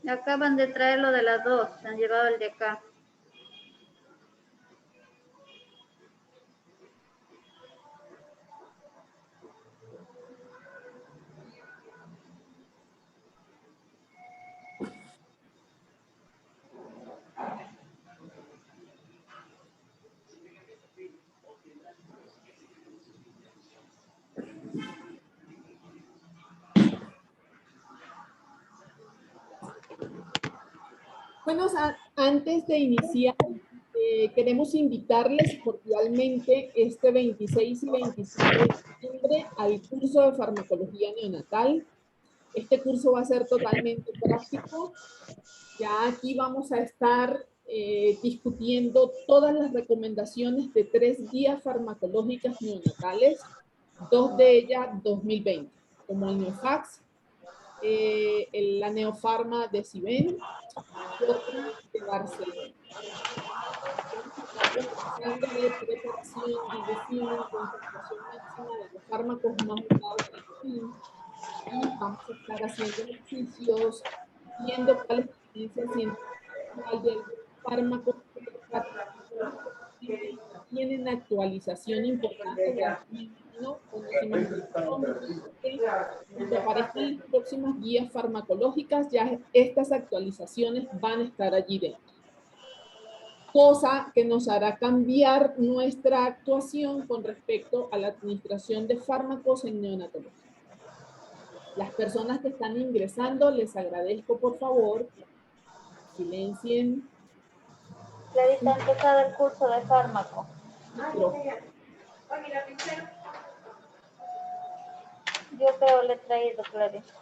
Acaban de traer lo de las dos, se han llevado el de acá. Bueno, antes de iniciar, queremos invitarles cordialmente este 26 y 27 de septiembre al curso de farmacología neonatal. Este curso va a ser totalmente práctico. Ya aquí vamos a estar discutiendo todas las recomendaciones de 3 guías farmacológicas neonatales, 2 de ellas 2020, como el Neofax, la Neofarma de Siben y otra de Barcelona. De preparación, dilución, concentración máxima de los fármacos más usados en el fin, y vamos a estar haciendo ejercicios, viendo cuál es la evidencia científica de fármacos que tienen actualización importante, ¿no? Cuando aparezcan las próximas guías farmacológicas, ya estas actualizaciones van a estar allí dentro. Cosa que nos hará cambiar nuestra actuación con respecto a la administración de fármacos en neonatología. Las personas que están ingresando, les agradezco por favor, silencien. Clarita, ha empezado el curso de fármaco. Yo creo le he traído, Clarita.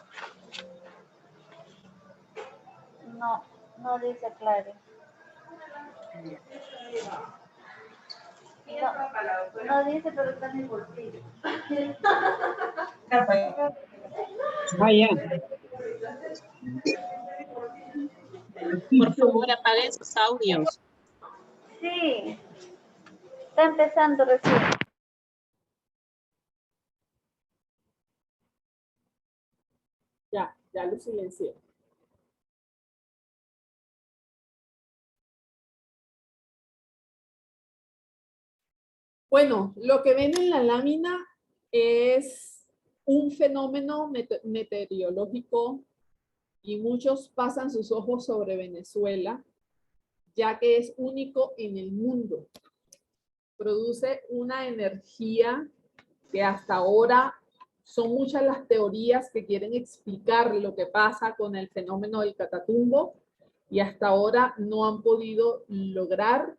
No, no dice Clary. No dice, pero está en el bolsillo. Vaya. Por favor, apaguen sus audios. Sí, está empezando recién. Ya lo silencié. Bueno, lo que ven en la lámina es un fenómeno meteorológico y muchos pasan sus ojos sobre Venezuela, ya que es único en el mundo. Produce una energía que hasta ahora son muchas las teorías que quieren explicar lo que pasa con el fenómeno del Catatumbo y hasta ahora no han podido lograr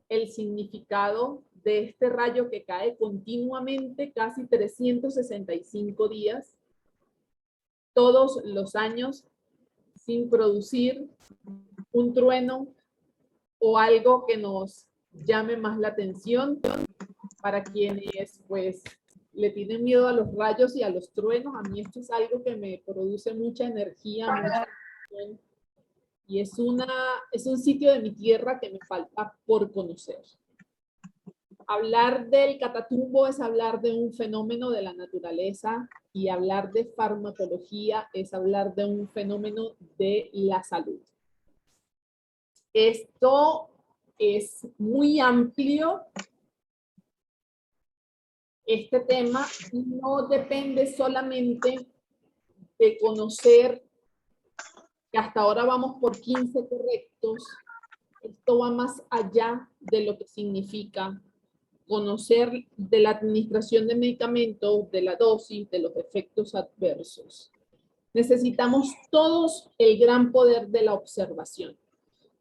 el significado de este rayo que cae continuamente, casi 365 días, todos los años, sin producir un trueno o algo que nos llame más la atención. Para quienes pues le tienen miedo a los rayos y a los truenos, a mí esto es algo que me produce mucha energía, mucha emoción, y es un sitio de mi tierra que me falta por conocer. Hablar del Catatumbo es hablar de un fenómeno de la naturaleza y hablar de farmacología es hablar de un fenómeno de la salud. Esto es muy amplio. Este tema no depende solamente de conocer que hasta ahora vamos por 15 correctos. Esto va más allá de lo que significa conocer de la administración de medicamentos, de la dosis, de los efectos adversos. Necesitamos todos el gran poder de la observación.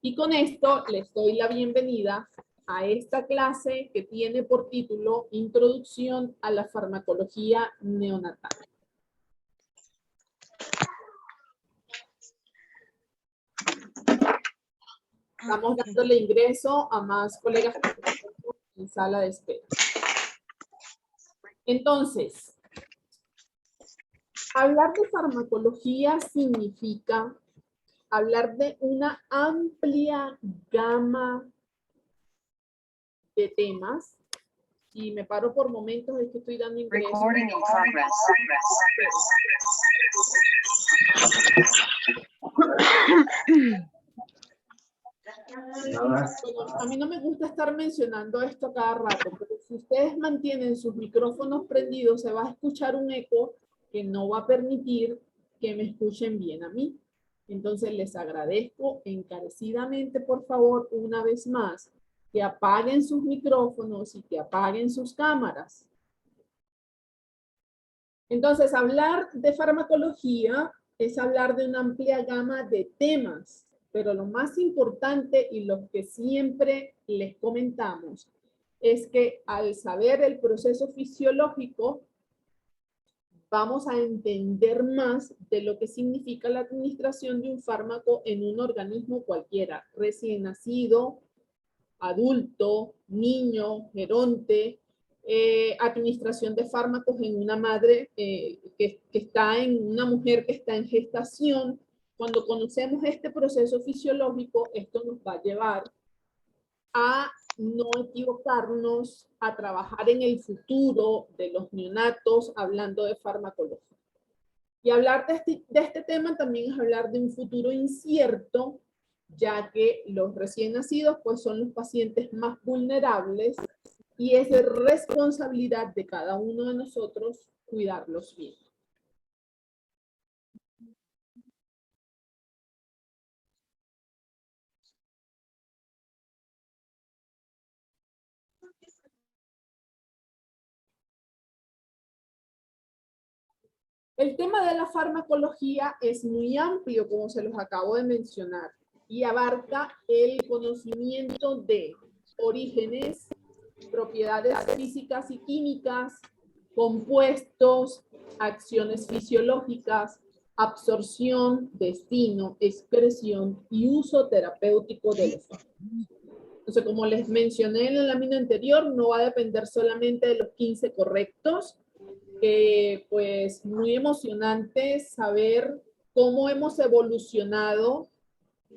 Y con esto les doy la bienvenida a esta clase que tiene por título Introducción a la farmacología neonatal. Estamos dándole ingreso a más colegas en sala de espera. Entonces, hablar de farmacología significa hablar de una amplia gama de temas y me paro por momentos, es que estoy dando ingresos. Recording in progress. Bueno, a mí no me gusta estar mencionando esto a cada rato, pero si ustedes mantienen sus micrófonos prendidos, se va a escuchar un eco que no va a permitir que me escuchen bien a mí. Entonces les agradezco encarecidamente, por favor, una vez más, que apaguen sus micrófonos y que apaguen sus cámaras. Entonces, hablar de farmacología es hablar de una amplia gama de temas, pero lo más importante y lo que siempre les comentamos es que al saber el proceso fisiológico, vamos a entender más de lo que significa la administración de un fármaco en un organismo cualquiera, recién nacido, adulto, niño, geronte, administración de fármacos en una madre que está en una mujer que está en gestación. Cuando conocemos este proceso fisiológico, esto nos va a llevar a no equivocarnos, a trabajar en el futuro de los neonatos hablando de farmacología. Y hablar de este tema también es hablar de un futuro incierto, ya que los recién nacidos pues son los pacientes más vulnerables y es de responsabilidad de cada uno de nosotros cuidarlos bien. El tema de la farmacología es muy amplio, como se los acabo de mencionar, y abarca el conocimiento de orígenes, propiedades físicas y químicas, compuestos, acciones fisiológicas, absorción, destino, expresión y uso terapéutico de los fármacos. Entonces, como les mencioné en la lámina anterior, no va a depender solamente de los 15 correctos, pues muy emocionante saber cómo hemos evolucionado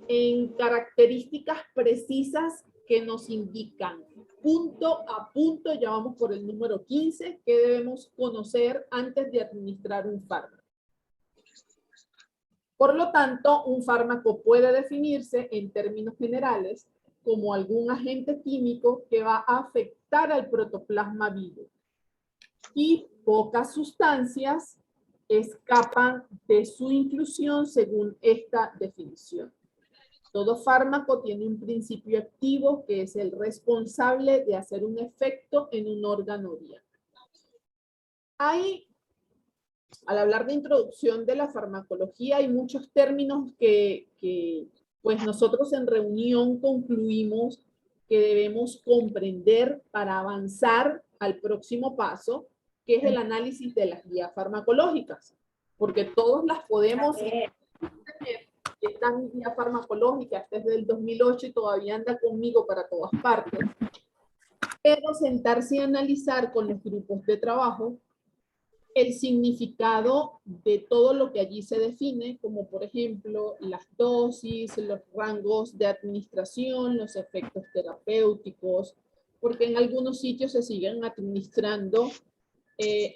en características precisas que nos indican punto a punto, ya vamos por el número 15, que debemos conocer antes de administrar un fármaco. Por lo tanto, un fármaco puede definirse en términos generales como algún agente químico que va a afectar al protoplasma vivo. Y pocas sustancias escapan de su inclusión según esta definición. Todo fármaco tiene un principio activo que es el responsable de hacer un efecto en un órgano vital. Al hablar de introducción de la farmacología, hay muchos términos que pues nosotros en reunión concluimos que debemos comprender para avanzar al próximo paso, que es el análisis de las guías farmacológicas, porque todos las podemos tener. Esta es mi guía farmacológica, esta es del 2008 y todavía anda conmigo para todas partes. Pero sentarse y analizar con los grupos de trabajo el significado de todo lo que allí se define, como por ejemplo las dosis, los rangos de administración, los efectos terapéuticos, porque en algunos sitios se siguen administrando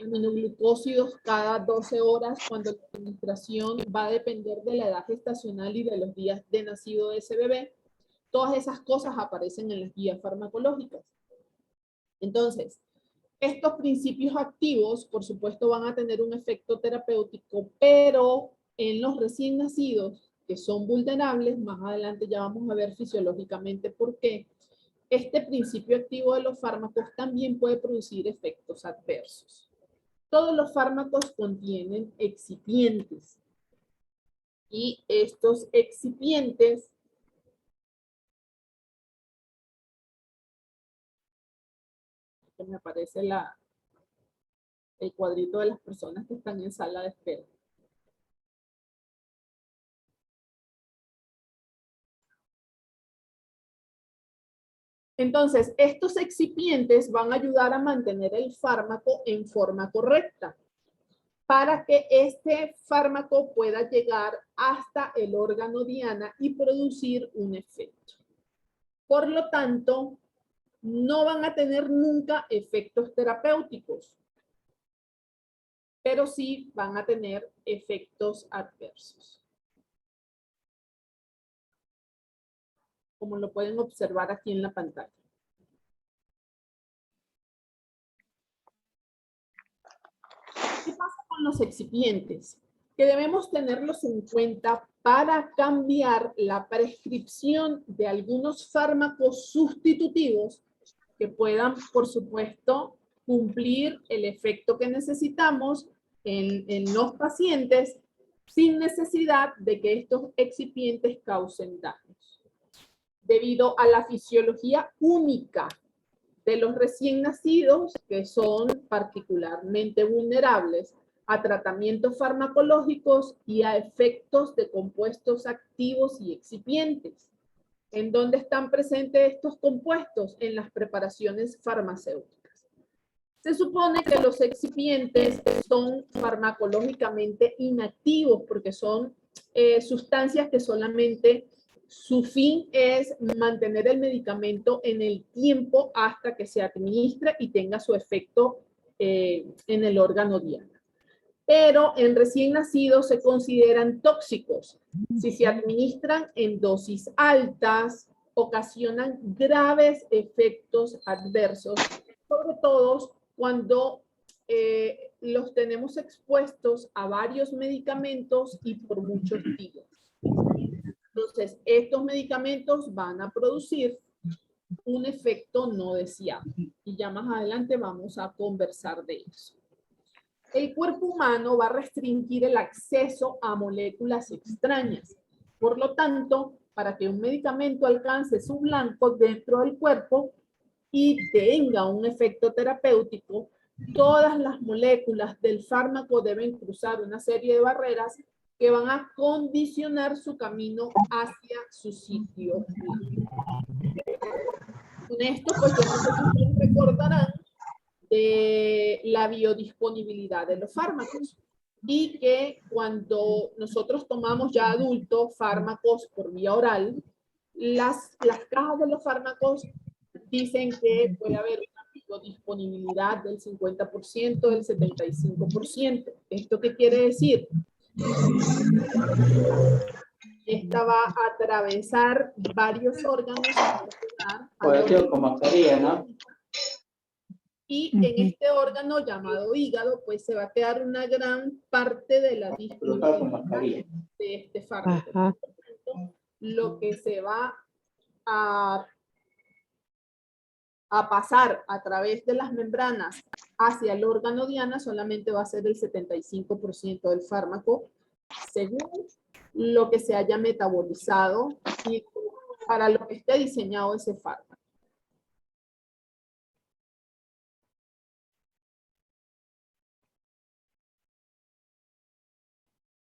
aminoglucósidos cada 12 horas cuando la administración va a depender de la edad gestacional y de los días de nacido de ese bebé. Todas esas cosas aparecen en las guías farmacológicas. Entonces, estos principios activos, por supuesto, van a tener un efecto terapéutico, pero en los recién nacidos, que son vulnerables, más adelante ya vamos a ver fisiológicamente por qué, este principio activo de los fármacos también puede producir efectos adversos. Todos los fármacos contienen excipientes y estos excipientes me aparece el cuadrito de las personas que están en sala de espera. Entonces, estos excipientes van a ayudar a mantener el fármaco en forma correcta para que este fármaco pueda llegar hasta el órgano diana y producir un efecto. Por lo tanto, no van a tener nunca efectos terapéuticos, pero sí van a tener efectos adversos. Como lo pueden observar aquí en la pantalla. ¿Qué pasa con los excipientes? Que debemos tenerlos en cuenta para cambiar la prescripción de algunos fármacos sustitutivos que puedan, por supuesto, cumplir el efecto que necesitamos en los pacientes sin necesidad de que estos excipientes causen daños. Debido a la fisiología única de los recién nacidos, que son particularmente vulnerables a tratamientos farmacológicos y a efectos de compuestos activos y excipientes. ¿En dónde están presentes estos compuestos? En las preparaciones farmacéuticas. Se supone que los excipientes son farmacológicamente inactivos porque son sustancias que solamente su fin es mantener el medicamento en el tiempo hasta que se administre y tenga su efecto en el órgano diana. Pero en recién nacidos se consideran tóxicos. Si se administran en dosis altas, ocasionan graves efectos adversos, sobre todo cuando los tenemos expuestos a varios medicamentos y por muchos días. Entonces, estos medicamentos van a producir un efecto no deseado. Y ya más adelante vamos a conversar de eso. El cuerpo humano va a restringir el acceso a moléculas extrañas. Por lo tanto, para que un medicamento alcance su blanco dentro del cuerpo y tenga un efecto terapéutico, todas las moléculas del fármaco deben cruzar una serie de barreras que van a condicionar su camino hacia su sitio blanco. Con esto, pues ya ustedes recordarán de la biodisponibilidad de los fármacos y que cuando nosotros tomamos ya adultos fármacos por vía oral, las cajas de los fármacos dicen que puede haber una biodisponibilidad del 50%, del 75%. ¿Esto qué quiere decir? Esta va a atravesar varios órganos con mascarilla, ¿no? y en este órgano llamado hígado, pues se va a quedar una gran parte de la disponibilidad de este fármaco. Lo que se va a pasar a través de las membranas hacia el órgano diana solamente va a ser el 75% del fármaco, según lo que se haya metabolizado y para lo que esté diseñado ese fármaco.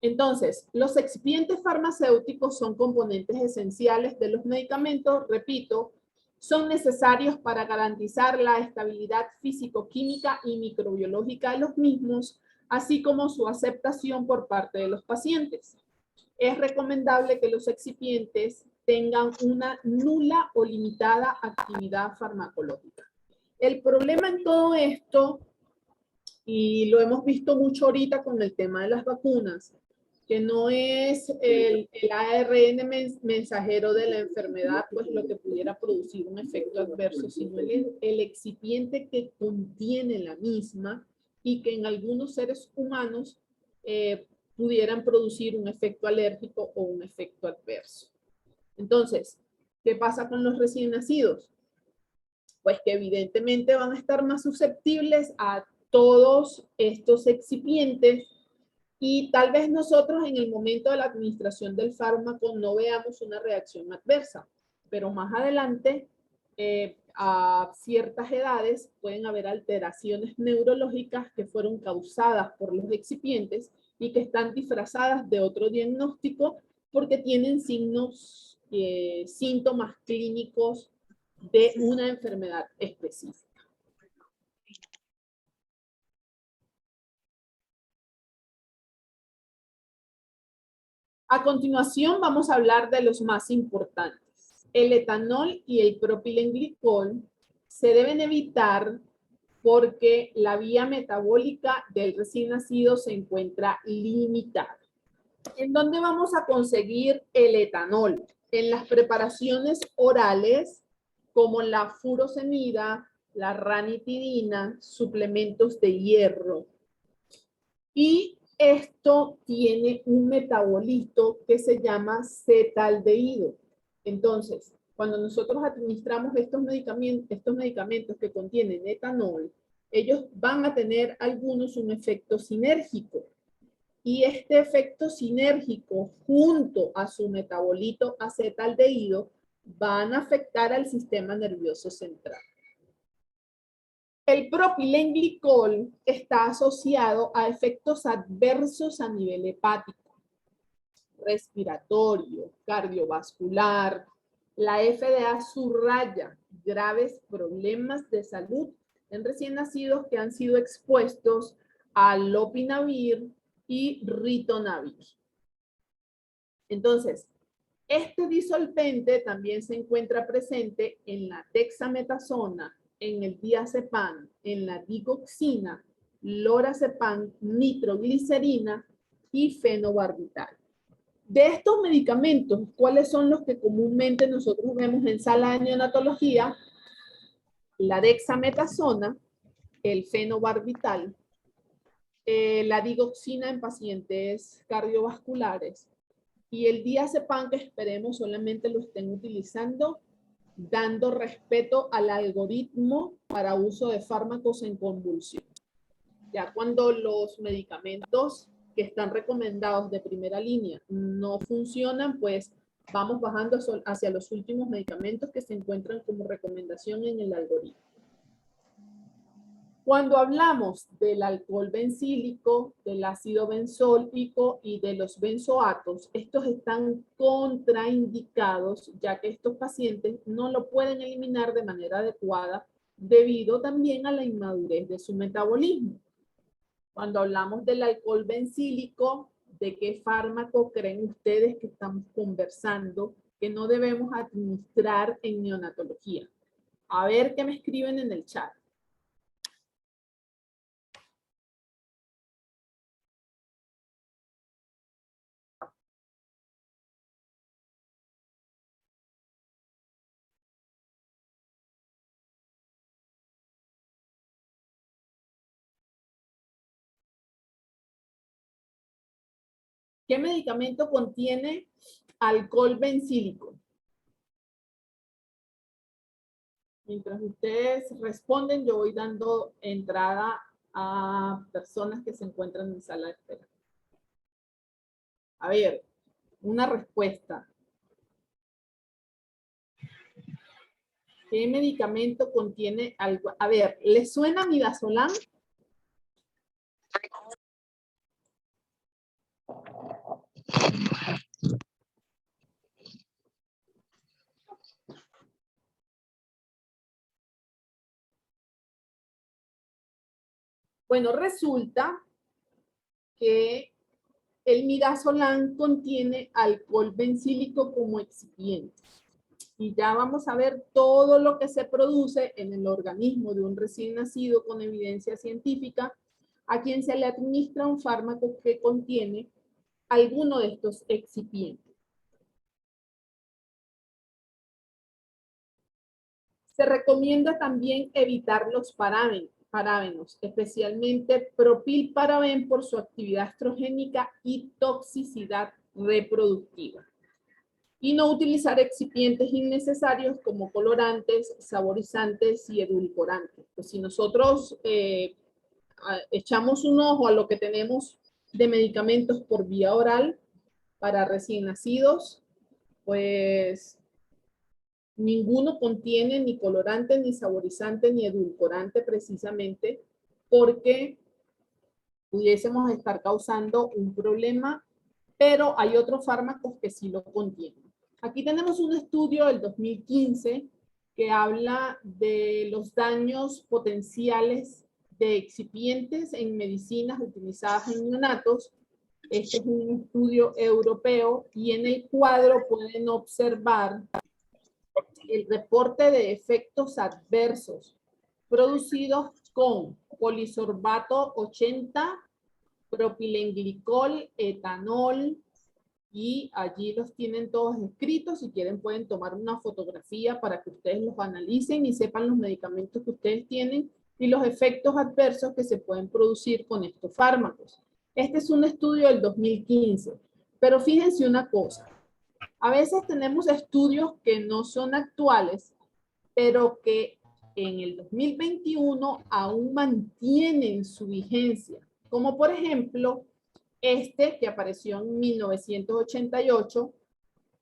Entonces, los excipientes farmacéuticos son componentes esenciales de los medicamentos, repito, son necesarios para garantizar la estabilidad físico-química y microbiológica de los mismos, así como su aceptación por parte de los pacientes. Es recomendable que los excipientes tengan una nula o limitada actividad farmacológica. El problema en todo esto, y lo hemos visto mucho ahorita con el tema de las vacunas, que no es el ARN mensajero de la enfermedad, pues lo que pudiera producir un efecto adverso, sino el excipiente que contiene la misma y que en algunos seres humanos pudieran producir un efecto alérgico o un efecto adverso. Entonces, ¿qué pasa con los recién nacidos? Pues que evidentemente van a estar más susceptibles a todos estos excipientes y tal vez nosotros en el momento de la administración del fármaco no veamos una reacción adversa, pero más adelante a ciertas edades pueden haber alteraciones neurológicas que fueron causadas por los excipientes y que están disfrazadas de otro diagnóstico porque tienen signos, síntomas clínicos de una enfermedad específica. A continuación vamos a hablar de los más importantes. El etanol y el propilenglicol se deben evitar porque la vía metabólica del recién nacido se encuentra limitada. ¿En dónde vamos a conseguir el etanol? En las preparaciones orales, como la furosemida, la ranitidina, suplementos de hierro. Y esto tiene un metabolito que se llama acetaldehído. Entonces, cuando nosotros administramos estos medicamentos que contienen etanol, ellos van a tener algunos un efecto sinérgico. Y este efecto sinérgico, junto a su metabolito acetaldehído, van a afectar al sistema nervioso central. El propilenglicol está asociado a efectos adversos a nivel hepático, respiratorio, cardiovascular. La FDA subraya graves problemas de salud en recién nacidos que han sido expuestos al lopinavir y ritonavir. Entonces, este disolvente también se encuentra presente en la dexametasona, en el diazepam, en la digoxina, lorazepam, nitroglicerina y fenobarbital. De estos medicamentos, ¿cuáles son los que comúnmente nosotros vemos en sala de neonatología? La dexametasona, el fenobarbital, la digoxina en pacientes cardiovasculares y el diazepam, que esperemos solamente lo estén utilizando dando respeto al algoritmo para uso de fármacos en convulsión. Ya cuando los medicamentos que están recomendados de primera línea no funcionan, pues vamos bajando hacia los últimos medicamentos que se encuentran como recomendación en el algoritmo. Cuando hablamos del alcohol bencílico, del ácido benzólico y de los benzoatos, estos están contraindicados, ya que estos pacientes no lo pueden eliminar de manera adecuada debido también a la inmadurez de su metabolismo. Cuando hablamos del alcohol bencílico, ¿de qué fármaco creen ustedes que estamos conversando que no debemos administrar en neonatología? A ver qué me escriben en el chat. ¿Qué medicamento contiene alcohol bencílico? Mientras ustedes responden, yo voy dando entrada a personas que se encuentran en sala de espera. A ver, una respuesta. ¿Qué medicamento contiene alcohol? A ver, ¿les suena midazolam? Bueno, resulta que el midazolam contiene alcohol bencílico como excipiente. Y ya vamos a ver todo lo que se produce en el organismo de un recién nacido con evidencia científica a quien se le administra un fármaco que contiene alguno de estos excipientes. Se recomienda también evitar los parábenos, especialmente propilparaben por su actividad estrogénica y toxicidad reproductiva. Y no utilizar excipientes innecesarios como colorantes, saborizantes y edulcorantes. Pues si nosotros echamos un ojo a lo que tenemos de medicamentos por vía oral para recién nacidos, pues ninguno contiene ni colorante, ni saborizante, ni edulcorante precisamente porque pudiésemos estar causando un problema, pero hay otros fármacos que sí lo contienen. Aquí tenemos un estudio del 2015 que habla de los daños potenciales de excipientes en medicinas utilizadas en neonatos. Este es un estudio europeo y en el cuadro pueden observar el reporte de efectos adversos producidos con polisorbato 80, propilenglicol, etanol, y allí los tienen todos escritos. Si quieren pueden tomar una fotografía para que ustedes los analicen y sepan los medicamentos que ustedes tienen y los efectos adversos que se pueden producir con estos fármacos. Este es un estudio del 2015, pero fíjense una cosa. A veces tenemos estudios que no son actuales, pero que en el 2021 aún mantienen su vigencia. Como por ejemplo, este que apareció en 1988,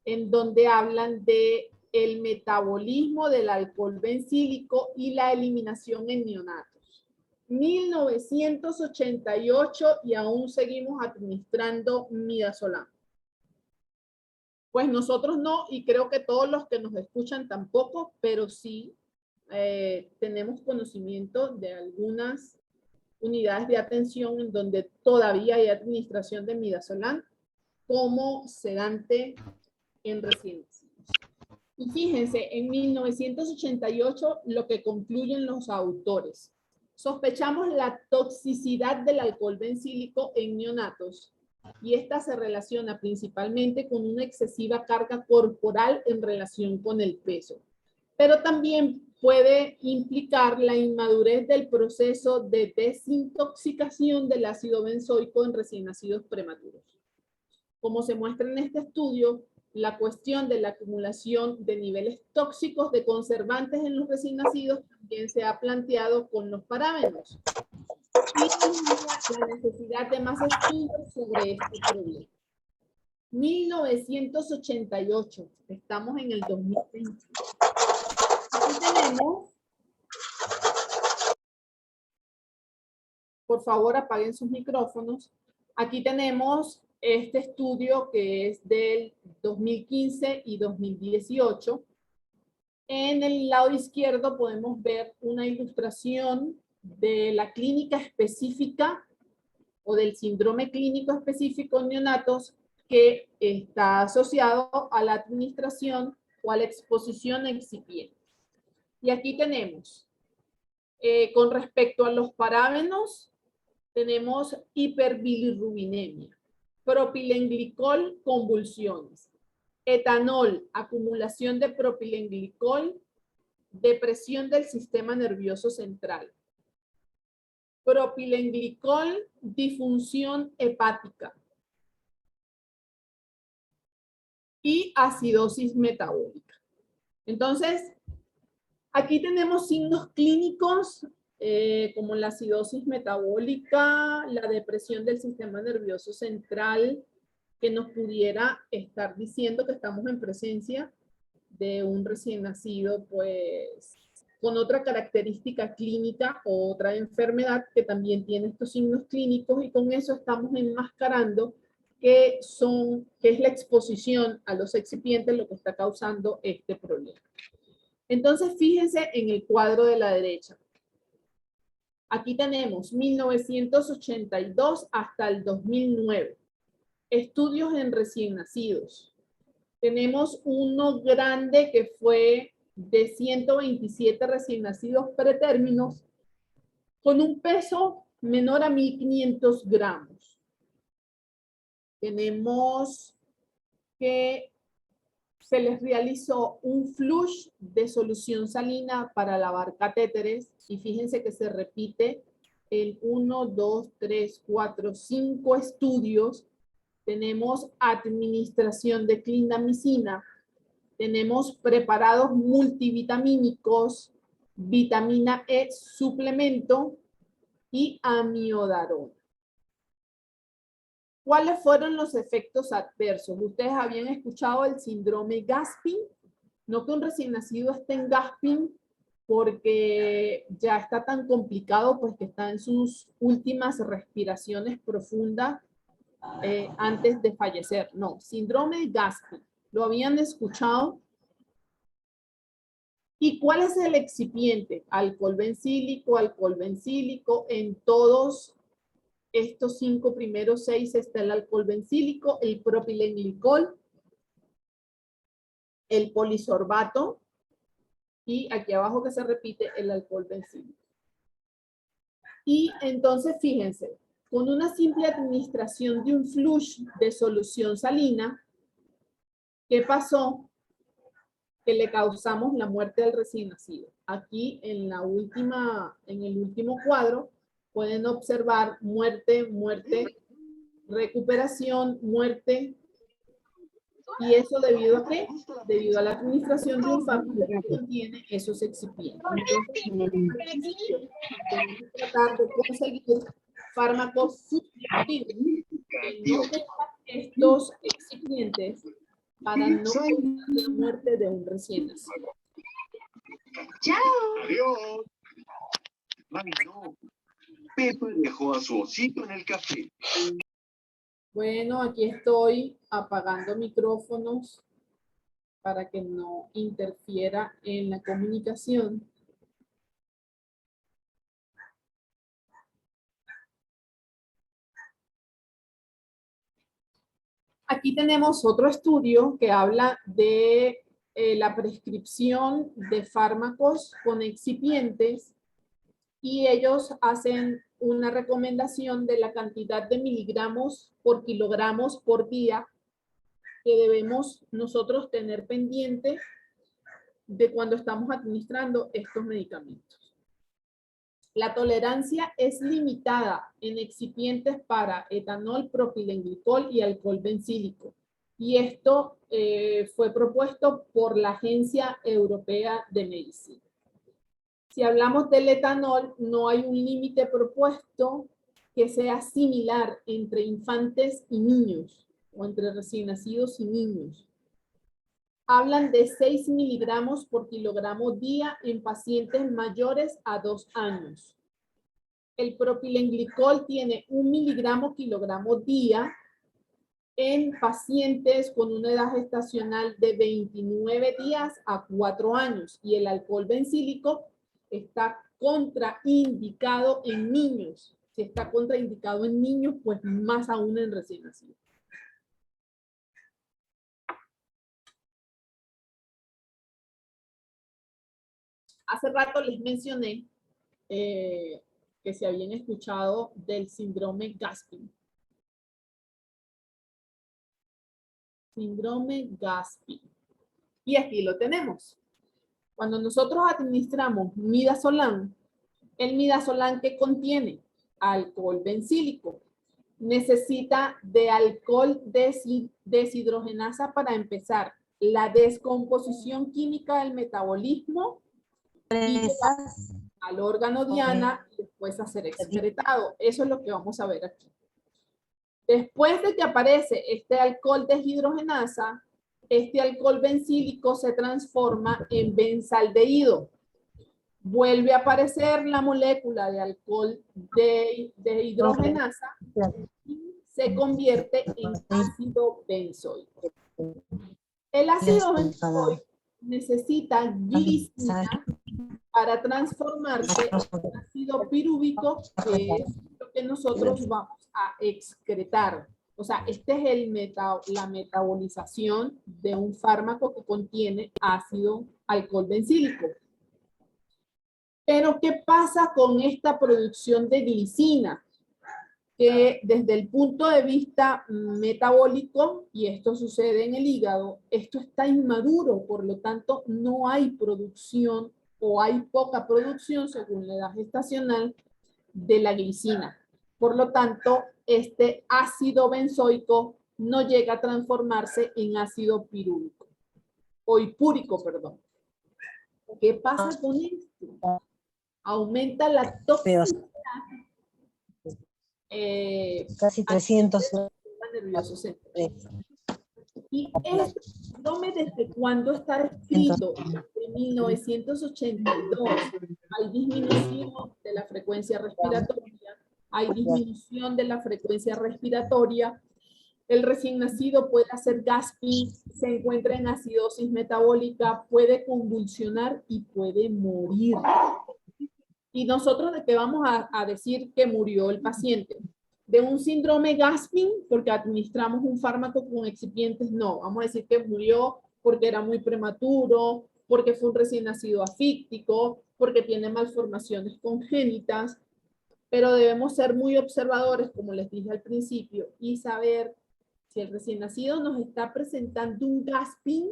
en donde hablan de el metabolismo del alcohol bencílico y la eliminación en neonatos. 1988 y aún seguimos administrando midazolam. Pues nosotros no, y creo que todos los que nos escuchan tampoco, pero sí tenemos conocimiento de algunas unidades de atención en donde todavía hay administración de midazolam como sedante en recién nacidos. Y fíjense, en 1988 lo que concluyen los autores. Sospechamos la toxicidad del alcohol bencílico en neonatos y esta se relaciona principalmente con una excesiva carga corporal en relación con el peso. Pero también puede implicar la inmadurez del proceso de desintoxicación del ácido benzoico en recién nacidos prematuros. Como se muestra en este estudio, la cuestión de la acumulación de niveles tóxicos de conservantes en los recién nacidos también se ha planteado con los parámenos. Y la necesidad de más estudios sobre este problema. 1988, estamos en el 2020. Aquí tenemos, por favor apaguen sus micrófonos. Aquí tenemos este estudio que es del 2015 y 2018. En el lado izquierdo podemos ver una ilustración de la clínica específica o del síndrome clínico específico en neonatos que está asociado a la administración o a la exposición a excipientes. Y aquí tenemos, con respecto a los parámenos, tenemos hiperbilirrubinemia, propilenglicol, convulsiones, etanol, acumulación de propilenglicol, depresión del sistema nervioso central, propilenglicol, disfunción hepática y acidosis metabólica. Entonces, aquí tenemos signos clínicos como la acidosis metabólica, la depresión del sistema nervioso central, que nos pudiera estar diciendo que estamos en presencia de un recién nacido, pues, con otra característica clínica o otra enfermedad que también tiene estos signos clínicos, y con eso estamos enmascarando que es la exposición a los excipientes lo que está causando este problema. Entonces, fíjense en el cuadro de la derecha. Aquí tenemos 1982 hasta el 2009. Estudios en recién nacidos. Tenemos uno grande que fue de 127 recién nacidos pretérminos con un peso menor a 1.500 gramos. Tenemos que se les realizó un flush de solución salina para lavar catéteres y fíjense que se repite en 1, 2, 3, 4, 5 estudios. Tenemos administración de clindamicina, tenemos preparados multivitamínicos, vitamina E suplemento y amiodarona. ¿Cuáles fueron los efectos adversos? Ustedes habían escuchado el síndrome Gaspin. No que un recién nacido esté en Gaspin porque ya está tan complicado, pues que está en sus últimas respiraciones profundas antes de fallecer. No, síndrome Gaspin. ¿Lo habían escuchado? ¿Y cuál es el excipiente? Alcohol bencílico. En todos estos 5 primeros 6 está el alcohol bencílico, el propilenglicol, el polisorbato, Y aquí abajo que se repite el alcohol bencílico. Y entonces, fíjense, con una simple administración de un flush de solución salina, ¿qué pasó? Que le causamos la muerte al recién nacido. Aquí en el último cuadro, pueden observar muerte, muerte, recuperación, muerte. ¿Y eso debido a qué? Debido a la administración de un fármaco que contiene esos excipientes. Entonces, tenemos que tratar de conseguir fármacos sustitutivos que no tengan estos excipientes para no causar la muerte de un recién nacido. Adiós. Ay, no. Pepa dejó a su osito en el café. Bueno, aquí estoy apagando micrófonos para que no interfiera en la comunicación. Aquí tenemos otro estudio que habla de la prescripción de fármacos con excipientes y ellos hacen una recomendación de la cantidad de miligramos por kilogramos por día que debemos nosotros tener pendiente de cuando estamos administrando estos medicamentos. La tolerancia es limitada en excipientes para etanol, propilenglicol y alcohol bencílico. Y esto fue propuesto por la Agencia Europea de Medicina. Si hablamos del etanol, no hay un límite propuesto que sea similar entre infantes y niños, o entre recién nacidos y niños. Hablan de 6 miligramos por kilogramo día en pacientes mayores a 2 años. El propilenglicol tiene 1 miligramo kilogramo día en pacientes con una edad gestacional de 29 días a 4 años. Y el alcohol bencílico está contraindicado en niños. Si está contraindicado en niños, pues más aún en recién nacidos. Hace rato les mencioné que se habían escuchado del síndrome Gasping. Síndrome Gasping. Y aquí lo tenemos. Cuando nosotros administramos midazolam, el midazolam que contiene alcohol bencílico necesita de alcohol deshidrogenasa para empezar la descomposición química del metabolismo y al órgano diana y después a ser excretado. Eso es lo que vamos a ver aquí. Después de que aparece este alcohol deshidrogenasa, este alcohol bencílico se transforma en benzaldehído. Vuelve a aparecer la molécula de alcohol de hidrogenasa y se convierte en ácido benzoico. El ácido benzoico necesita glicina para transformarse en ácido pirúvico, que es lo que nosotros vamos a excretar. O sea, esta es la metabolización de un fármaco que contiene ácido alcohol bencílico. Pero, ¿qué pasa con esta producción de glicina? Que desde el punto de vista metabólico, y esto sucede en el hígado, esto está inmaduro, por lo tanto no hay producción o hay poca producción según la edad gestacional de la glicina. Por lo tanto, este ácido benzoico no llega a transformarse en ácido pirúvico, o hipúrico, perdón. ¿Qué pasa con esto? Aumenta la toxicidad. Casi 300. Nervioso central. Y este síndrome, ¿desde cuándo está escrito? De 1982. Hay disminución de la frecuencia respiratoria, hay disminución de la frecuencia respiratoria. El recién nacido puede hacer gasping, se encuentra en acidosis metabólica, puede convulsionar y puede morir. ¿Y nosotros de qué vamos a decir que murió el paciente? ¿De un síndrome Gasping porque administramos un fármaco con excipientes? No, vamos a decir que murió porque era muy prematuro porque fue un recién nacido afíctico, porque tiene malformaciones congénitas, pero debemos ser muy observadores, como les dije al principio, y saber si el recién nacido nos está presentando un gasping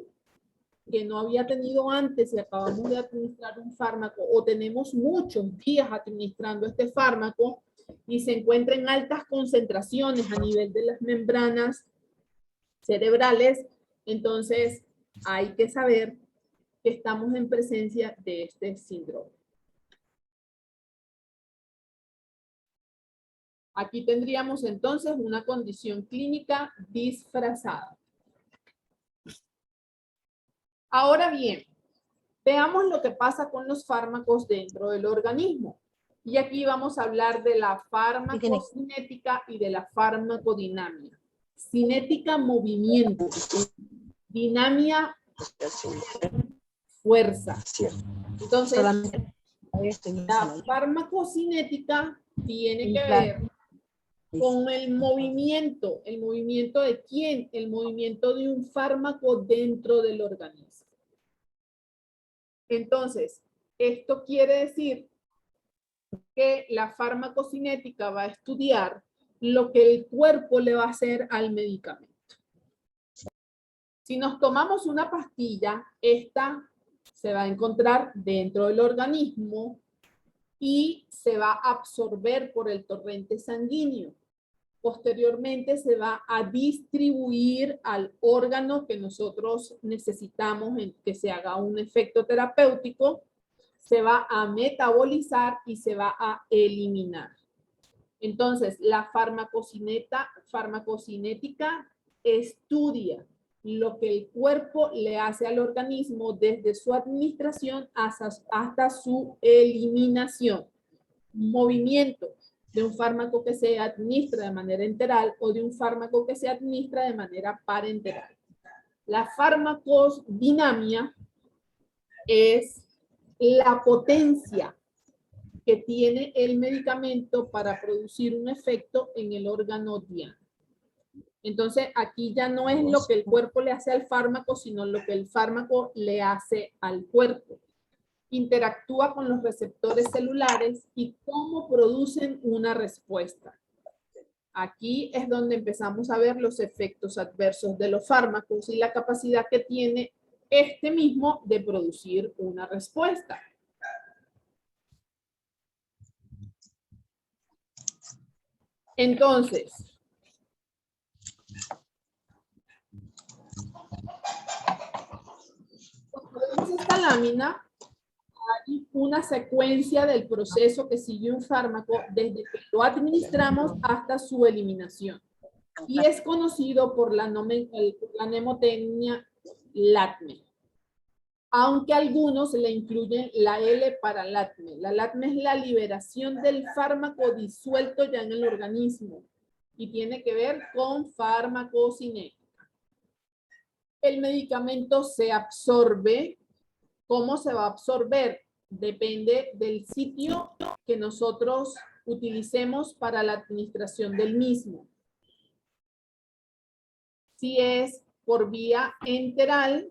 que no había tenido antes y acabamos de administrar un fármaco, o tenemos muchos días administrando este fármaco y se encuentra en altas concentraciones a nivel de las membranas cerebrales, entonces hay que saber que estamos en presencia de este síndrome. Aquí tendríamos entonces una condición clínica disfrazada. Ahora bien, veamos lo que pasa con los fármacos dentro del organismo. Y aquí vamos a hablar de la farmacocinética y de la farmacodinamia. Cinética, movimiento. Dinamia, fuerza. Entonces, la farmacocinética tiene que ver con el movimiento. ¿El movimiento de quién? El movimiento de un fármaco dentro del organismo. Entonces, esto quiere decir que la farmacocinética va a estudiar lo que el cuerpo le va a hacer al medicamento. Si nos tomamos una pastilla, esta se va a encontrar dentro del organismo y se va a absorber por el torrente sanguíneo. Posteriormente se va a distribuir al órgano que nosotros necesitamos en que se haga un efecto terapéutico, se va a metabolizar y se va a eliminar. Entonces, la farmacocinética estudia lo que el cuerpo le hace al organismo desde su administración hasta su eliminación. Movimiento de un fármaco que se administra de manera enteral o de un fármaco que se administra de manera parenteral. La farmacodinamia es la potencia que tiene el medicamento para producir un efecto en el órgano diana. Entonces, aquí ya no es lo que el cuerpo le hace al fármaco, sino lo que el fármaco le hace al cuerpo. Interactúa con los receptores celulares y cómo producen una respuesta. Aquí es donde empezamos a ver los efectos adversos de los fármacos y la capacidad que tiene este mismo de producir una respuesta. Entonces, cuando vemos esta lámina, hay una secuencia del proceso que sigue un fármaco desde que lo administramos hasta su eliminación. Y es conocido por la mnemotecnia LATME. Aunque algunos le incluyen la L para LATME. La LATME es la liberación del fármaco disuelto ya en el organismo y tiene que ver con farmacocinética. El medicamento se absorbe. ¿Cómo se va a absorber? Depende del sitio que nosotros utilicemos para la administración del mismo. Si es por vía enteral,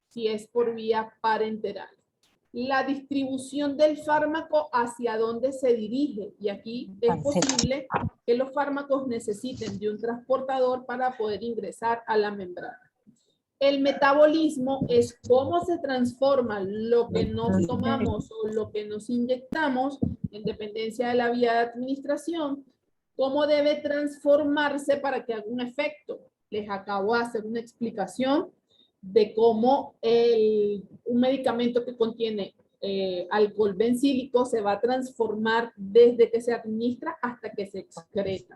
si es por vía parenteral. La distribución del fármaco hacia dónde se dirige. Y aquí es posible que los fármacos necesiten de un transportador para poder ingresar a la membrana. El metabolismo es cómo se transforma lo que nos tomamos o lo que nos inyectamos en dependencia de la vía de administración, cómo debe transformarse para que haga un efecto. Les acabo de hacer una explicación de cómo un medicamento que contiene alcohol bencílico se va a transformar desde que se administra hasta que se excreta.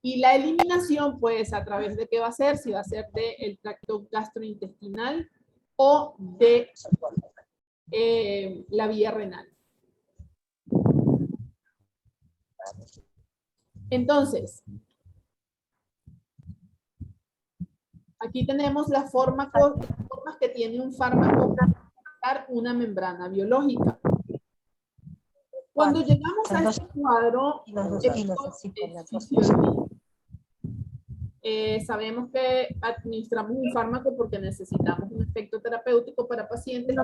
Y la eliminación, pues, ¿a través de qué va a ser? Si va a ser del tracto gastrointestinal o de la vía renal. Entonces, aquí tenemos las formas que tiene un fármaco para una membrana biológica. Cuando llegamos a este cuadro, Sabemos que administramos un fármaco porque necesitamos un efecto terapéutico para pacientes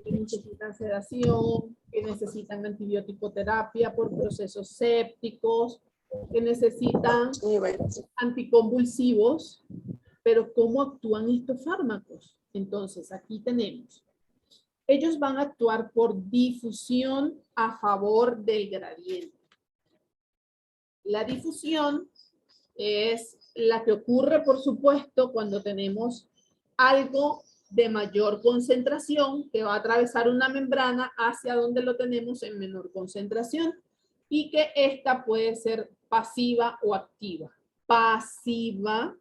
que necesitan sedación, que necesitan antibiótico-terapia por procesos sépticos, que necesitan anticonvulsivos, pero ¿cómo actúan estos fármacos? Entonces, aquí tenemos. Ellos van a actuar por difusión a favor del gradiente. La difusión es la que ocurre, por supuesto, cuando tenemos algo de mayor concentración que va a atravesar una membrana hacia donde lo tenemos en menor concentración y que esta puede ser pasiva o activa. Pasiva,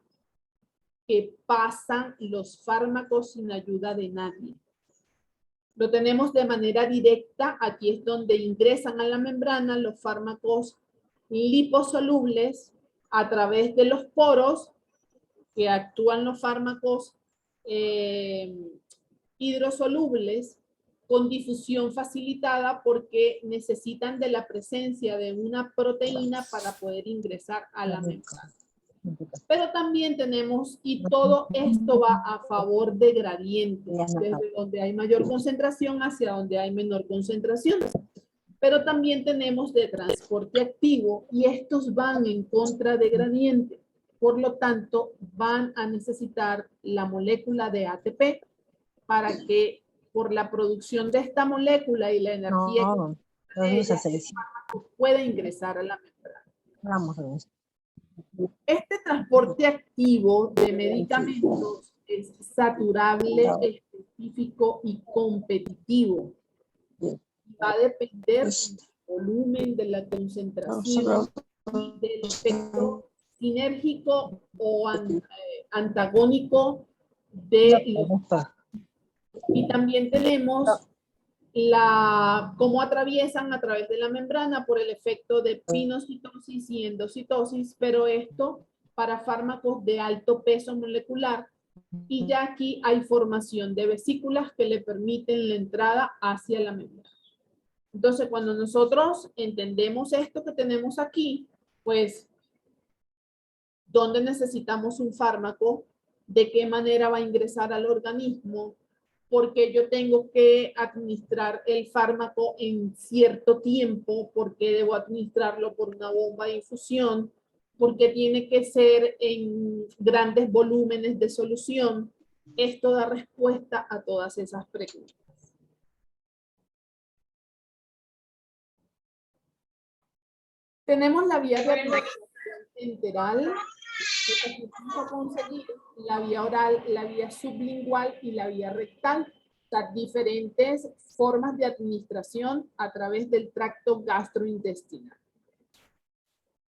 que pasan los fármacos sin ayuda de nadie. Lo tenemos de manera directa, aquí es donde ingresan a la membrana los fármacos liposolubles a través de los poros que actúan los fármacos hidrosolubles con difusión facilitada porque necesitan de la presencia de una proteína para poder ingresar a la membrana. Pero también tenemos, y todo esto va a favor de gradiente, desde donde hay mayor concentración hacia donde hay menor concentración. Pero también tenemos de transporte activo y estos van en contra de gradiente. Por lo tanto, van a necesitar la molécula de ATP para que por la producción de esta molécula y la energía pueda ingresar a la membrana. Este transporte activo de medicamentos es saturable, específico y competitivo. Va a depender del volumen, de la concentración y del efecto sinérgico o antagónico de los. Y también tenemos cómo atraviesan a través de la membrana por el efecto de pinocitosis y endocitosis, pero esto para fármacos de alto peso molecular. Y ya aquí hay formación de vesículas que le permiten la entrada hacia la membrana. Entonces, cuando nosotros entendemos esto que tenemos aquí, pues, ¿dónde necesitamos un fármaco? ¿De qué manera va a ingresar al organismo? Porque yo tengo que administrar el fármaco en cierto tiempo, porque debo administrarlo por una bomba de infusión, porque tiene que ser en grandes volúmenes de solución. Esto da respuesta a todas esas preguntas. Tenemos la vía de administración enteral, que se conseguir la vía oral, la vía sublingual y la vía rectal. O sea, diferentes formas de administración a través del tracto gastrointestinal.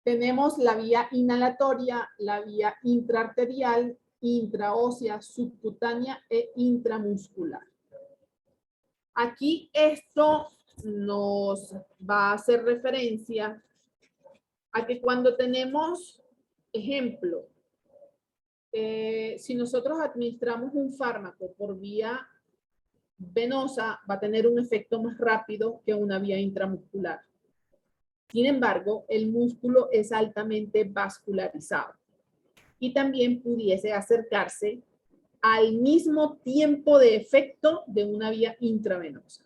Tenemos la vía inhalatoria, la vía intraarterial, intraósea, subcutánea e intramuscular. Aquí esto nos va a hacer referencia a que cuando tenemos, ejemplo, si nosotros administramos un fármaco por vía venosa, va a tener un efecto más rápido que una vía intramuscular. Sin embargo, el músculo es altamente vascularizado y también pudiese acercarse al mismo tiempo de efecto de una vía intravenosa.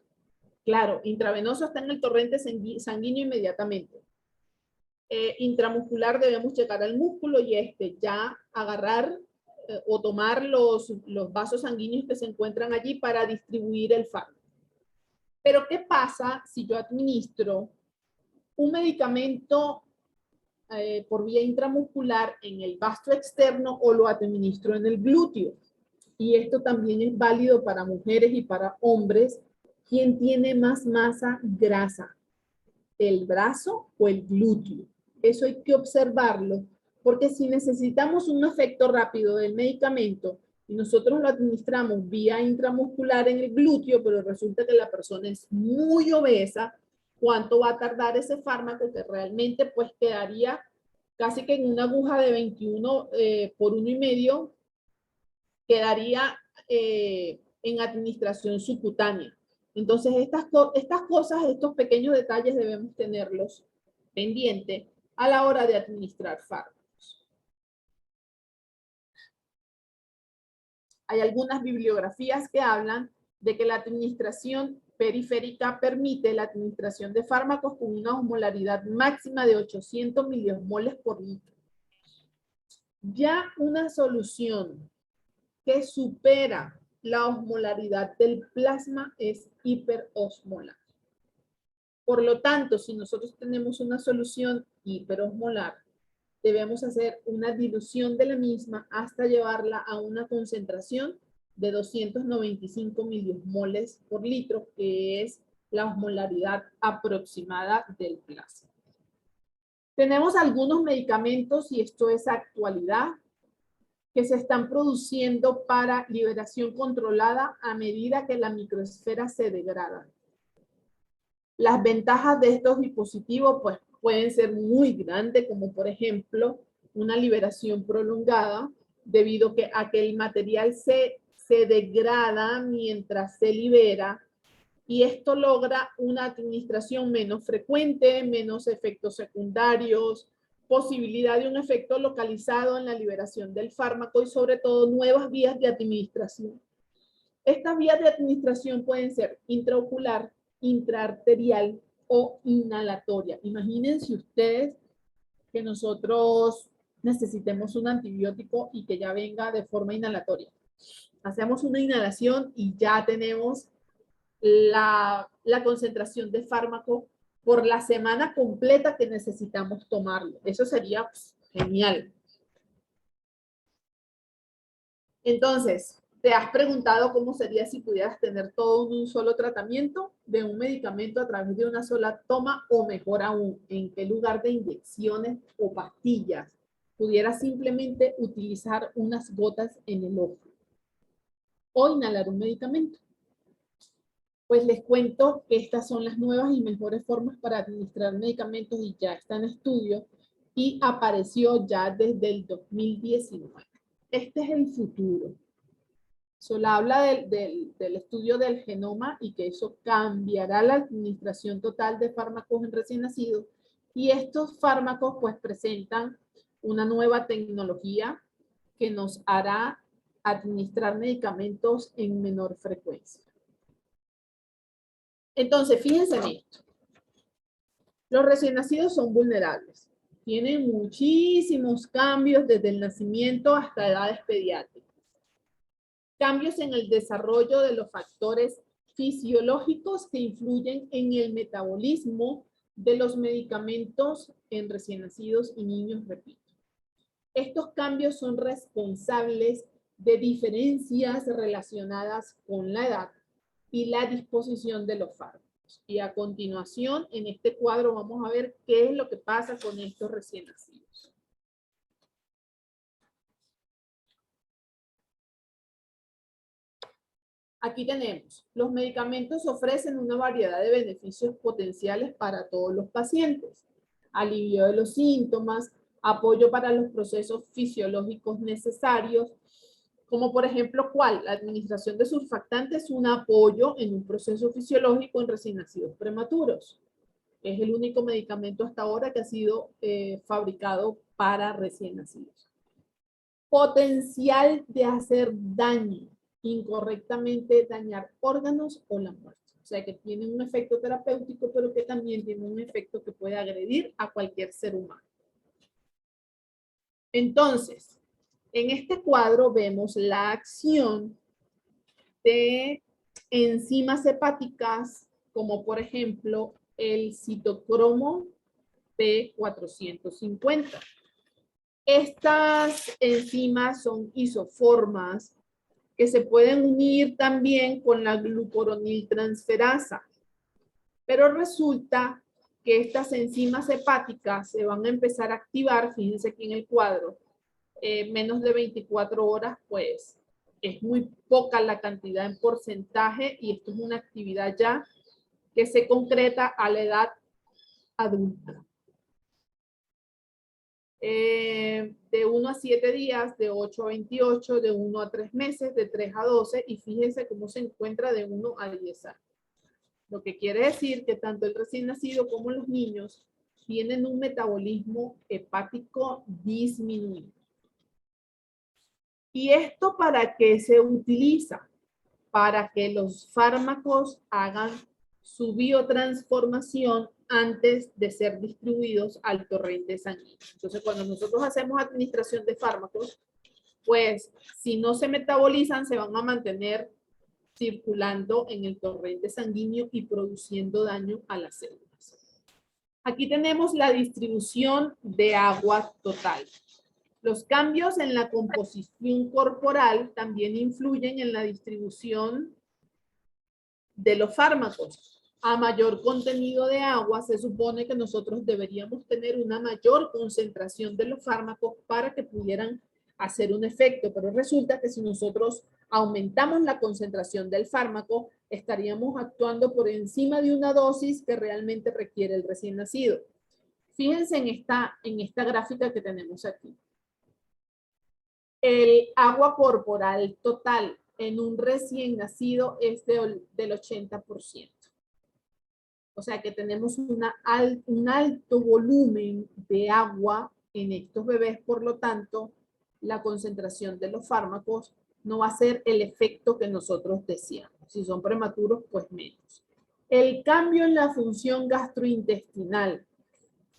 Claro, intravenoso está en el torrente sanguíneo inmediatamente. Intramuscular debemos checar al músculo y ya agarrar o tomar los vasos sanguíneos que se encuentran allí para distribuir el fármaco. Pero ¿qué pasa si yo administro un medicamento por vía intramuscular en el vasto externo o lo administro en el glúteo? Y esto también es válido para mujeres y para hombres. ¿Quién tiene más masa grasa? ¿El brazo o el glúteo? Eso hay que observarlo, porque si necesitamos un efecto rápido del medicamento y nosotros lo administramos vía intramuscular en el glúteo, pero resulta que la persona es muy obesa, ¿cuánto va a tardar ese fármaco? Que realmente pues quedaría casi que en una aguja de 21 por 1,5, quedaría en administración subcutánea. Entonces estas cosas, estos pequeños detalles debemos tenerlos pendientes a la hora de administrar fármacos. Hay algunas bibliografías que hablan de que la administración periférica permite la administración de fármacos con una osmolaridad máxima de 800 miliosmoles por litro. Ya una solución que supera la osmolaridad del plasma es hiperosmolar. Por lo tanto, si nosotros tenemos una solución hiperosmolar, debemos hacer una dilución de la misma hasta llevarla a una concentración de 295 miliosmoles por litro, que es la osmolaridad aproximada del plasma. Tenemos algunos medicamentos, y esto es actualidad, que se están produciendo para liberación controlada a medida que la microesfera se degrada. Las ventajas de estos dispositivos pues, pueden ser muy grandes, como por ejemplo una liberación prolongada, debido a que el material se degrada mientras se libera, y esto logra una administración menos frecuente, menos efectos secundarios, posibilidad de un efecto localizado en la liberación del fármaco y sobre todo nuevas vías de administración. Estas vías de administración pueden ser intraocular, intraarterial o inhalatoria. Imagínense ustedes que nosotros necesitemos un antibiótico y que ya venga de forma inhalatoria. Hacemos una inhalación y ya tenemos la concentración de fármaco por la semana completa que necesitamos tomarlo. Eso sería pues, genial. Entonces, ¿te has preguntado cómo sería si pudieras tener todo en un solo tratamiento de un medicamento a través de una sola toma, o mejor aún, en qué lugar de inyecciones o pastillas pudieras simplemente utilizar unas gotas en el ojo o inhalar un medicamento? Pues les cuento que estas son las nuevas y mejores formas para administrar medicamentos y ya está en estudio y apareció ya desde el 2019. Este es el futuro. Solo habla del estudio del genoma y que eso cambiará la administración total de fármacos en recién nacidos. Y estos fármacos pues presentan una nueva tecnología que nos hará administrar medicamentos en menor frecuencia. Entonces, fíjense en esto. Los recién nacidos son vulnerables. Tienen muchísimos cambios desde el nacimiento hasta edades pediátricas. Cambios en el desarrollo de los factores fisiológicos que influyen en el metabolismo de los medicamentos en recién nacidos y niños, repito. Estos cambios son responsables de diferencias relacionadas con la edad y la disposición de los fármacos. Y a continuación, en este cuadro vamos a ver qué es lo que pasa con estos recién nacidos. Aquí tenemos, los medicamentos ofrecen una variedad de beneficios potenciales para todos los pacientes. Alivio de los síntomas, apoyo para los procesos fisiológicos necesarios, como por ejemplo, ¿cuál? La administración de surfactantes es un apoyo en un proceso fisiológico en recién nacidos prematuros. Es el único medicamento hasta ahora que ha sido fabricado para recién nacidos. Potencial de hacer daño, incorrectamente dañar órganos o la muerte. O sea que tiene un efecto terapéutico, pero que también tiene un efecto que puede agredir a cualquier ser humano. Entonces, en este cuadro vemos la acción de enzimas hepáticas, como por ejemplo el citocromo P450. Estas enzimas son isoformas que se pueden unir también con la glucuroniltransferasa. Pero resulta que estas enzimas hepáticas se van a empezar a activar, fíjense aquí en el cuadro, menos de 24 horas, pues es muy poca la cantidad en porcentaje y esto es una actividad ya que se concreta a la edad adulta. De 1 a 7 días, de 8 a 28, de 1 a 3 meses, de 3 a 12 y fíjense cómo se encuentra de 1 a 10 años. Lo que quiere decir que tanto el recién nacido como los niños tienen un metabolismo hepático disminuido. ¿Y esto para qué se utiliza? Para que los fármacos hagan su biotransformación antes de ser distribuidos al torrente sanguíneo. Entonces, cuando nosotros hacemos administración de fármacos, pues si no se metabolizan, se van a mantener circulando en el torrente sanguíneo y produciendo daño a las células. Aquí tenemos la distribución de agua total. Los cambios en la composición corporal también influyen en la distribución de los fármacos. A mayor contenido de agua, se supone que nosotros deberíamos tener una mayor concentración de los fármacos para que pudieran hacer un efecto, pero resulta que si nosotros aumentamos la concentración del fármaco, estaríamos actuando por encima de una dosis que realmente requiere el recién nacido. Fíjense en esta gráfica que tenemos aquí. El agua corporal total en un recién nacido es del 80%. O sea que tenemos un alto volumen de agua en estos bebés, por lo tanto, la concentración de los fármacos no va a ser el efecto que nosotros deseamos. Si son prematuros, pues menos. El cambio en la función gastrointestinal.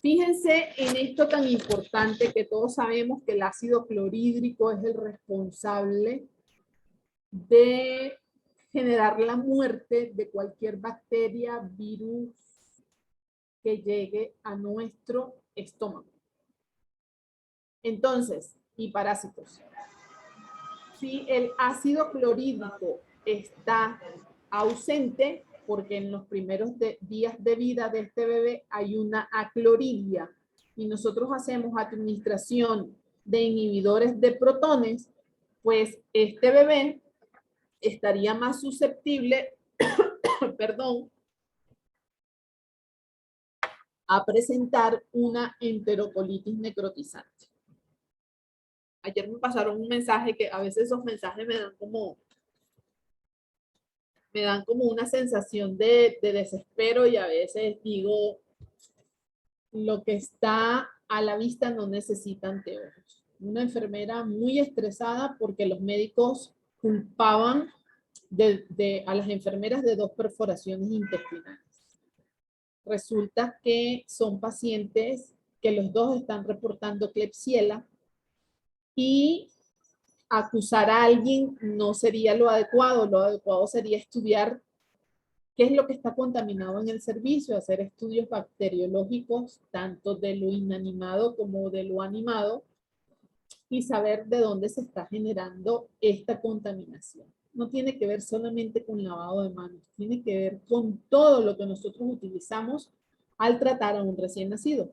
Fíjense en esto tan importante que todos sabemos que el ácido clorhídrico es el responsable de generar la muerte de cualquier bacteria, virus que llegue a nuestro estómago. Entonces, y parásitos. Si el ácido clorhídrico está ausente, porque en los primeros días de vida de este bebé hay una acloridia y nosotros hacemos administración de inhibidores de protones, pues este bebé estaría más susceptible, perdón, a presentar una enterocolitis necrotizante. Ayer me pasaron un mensaje que a veces esos mensajes me dan como una sensación de desespero y a veces digo, lo que está a la vista no necesita anteojos. Una enfermera muy estresada porque los médicos culpaban a las enfermeras de 2 perforaciones intestinales. Resulta que son pacientes que los 2 están reportando Klebsiella y acusar a alguien no sería lo adecuado sería estudiar qué es lo que está contaminado en el servicio, hacer estudios bacteriológicos tanto de lo inanimado como de lo animado y saber de dónde se está generando esta contaminación. No tiene que ver solamente con lavado de manos, tiene que ver con todo lo que nosotros utilizamos al tratar a un recién nacido.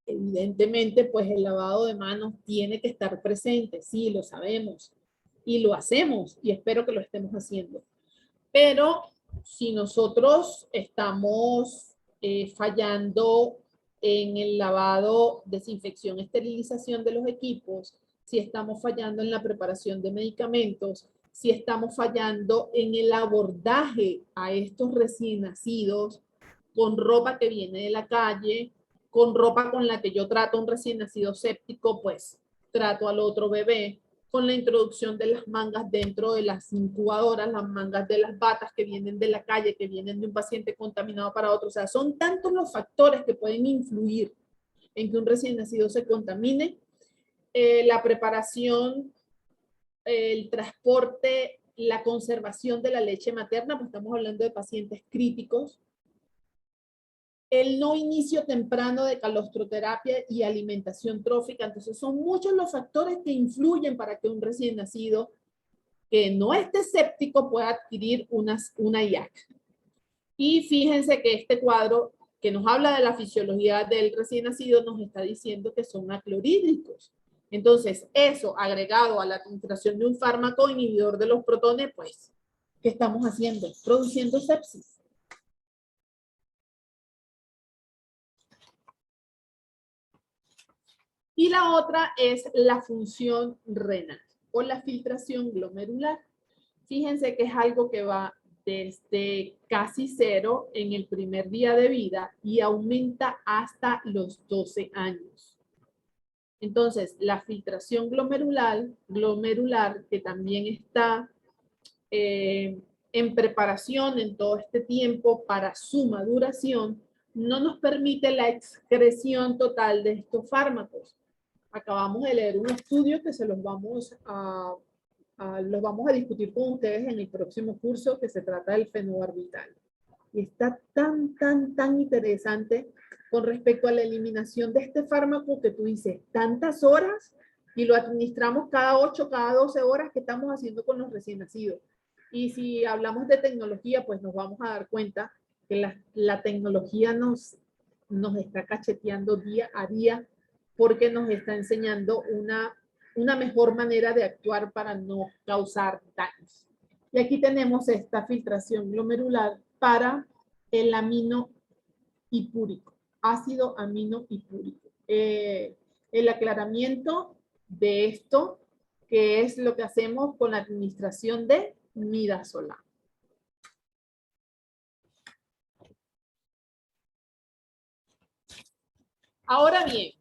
Evidentemente, pues el lavado de manos tiene que estar presente, sí, lo sabemos y lo hacemos y espero que lo estemos haciendo. Pero si nosotros estamos fallando en el lavado, desinfección, esterilización de los equipos, si estamos fallando en la preparación de medicamentos, si estamos fallando en el abordaje a estos recién nacidos con ropa que viene de la calle, con ropa con la que yo trato a un recién nacido séptico, pues trato al otro bebé, con la introducción de las mangas dentro de las incubadoras, las mangas de las batas que vienen de la calle, que vienen de un paciente contaminado para otro. O sea, son tantos los factores que pueden influir en que un recién nacido se contamine. La preparación, el transporte, la conservación de la leche materna, pues estamos hablando de pacientes críticos. El no inicio temprano de calostroterapia y alimentación trófica. Entonces son muchos los factores que influyen para que un recién nacido que no esté séptico pueda adquirir una IAC. Y fíjense que este cuadro que nos habla de la fisiología del recién nacido nos está diciendo que son aclorhídricos. Entonces eso agregado a la administración de un fármaco inhibidor de los protones, pues, ¿qué estamos haciendo? Produciendo sepsis. Y la otra es la función renal o la filtración glomerular. Fíjense que es algo que va desde casi 0 en el primer día de vida y aumenta hasta los 12 años. Entonces, la filtración glomerular que también está en preparación en todo este tiempo para su maduración, no nos permite la excreción total de estos fármacos. Acabamos de leer un estudio que se los vamos a discutir con ustedes en el próximo curso, que se trata del fenobarbital. Y está tan interesante con respecto a la eliminación de este fármaco que tú dices, tantas horas, y lo administramos cada 8, cada 12 horas que estamos haciendo con los recién nacidos. Y si hablamos de tecnología, pues nos vamos a dar cuenta que la tecnología nos está cacheteando día a día porque nos está enseñando una mejor manera de actuar para no causar daños. Y aquí tenemos esta filtración glomerular para el amino hipúrico, ácido amino hipúrico. El aclaramiento de esto, que es lo que hacemos con la administración de midazolam. Ahora bien,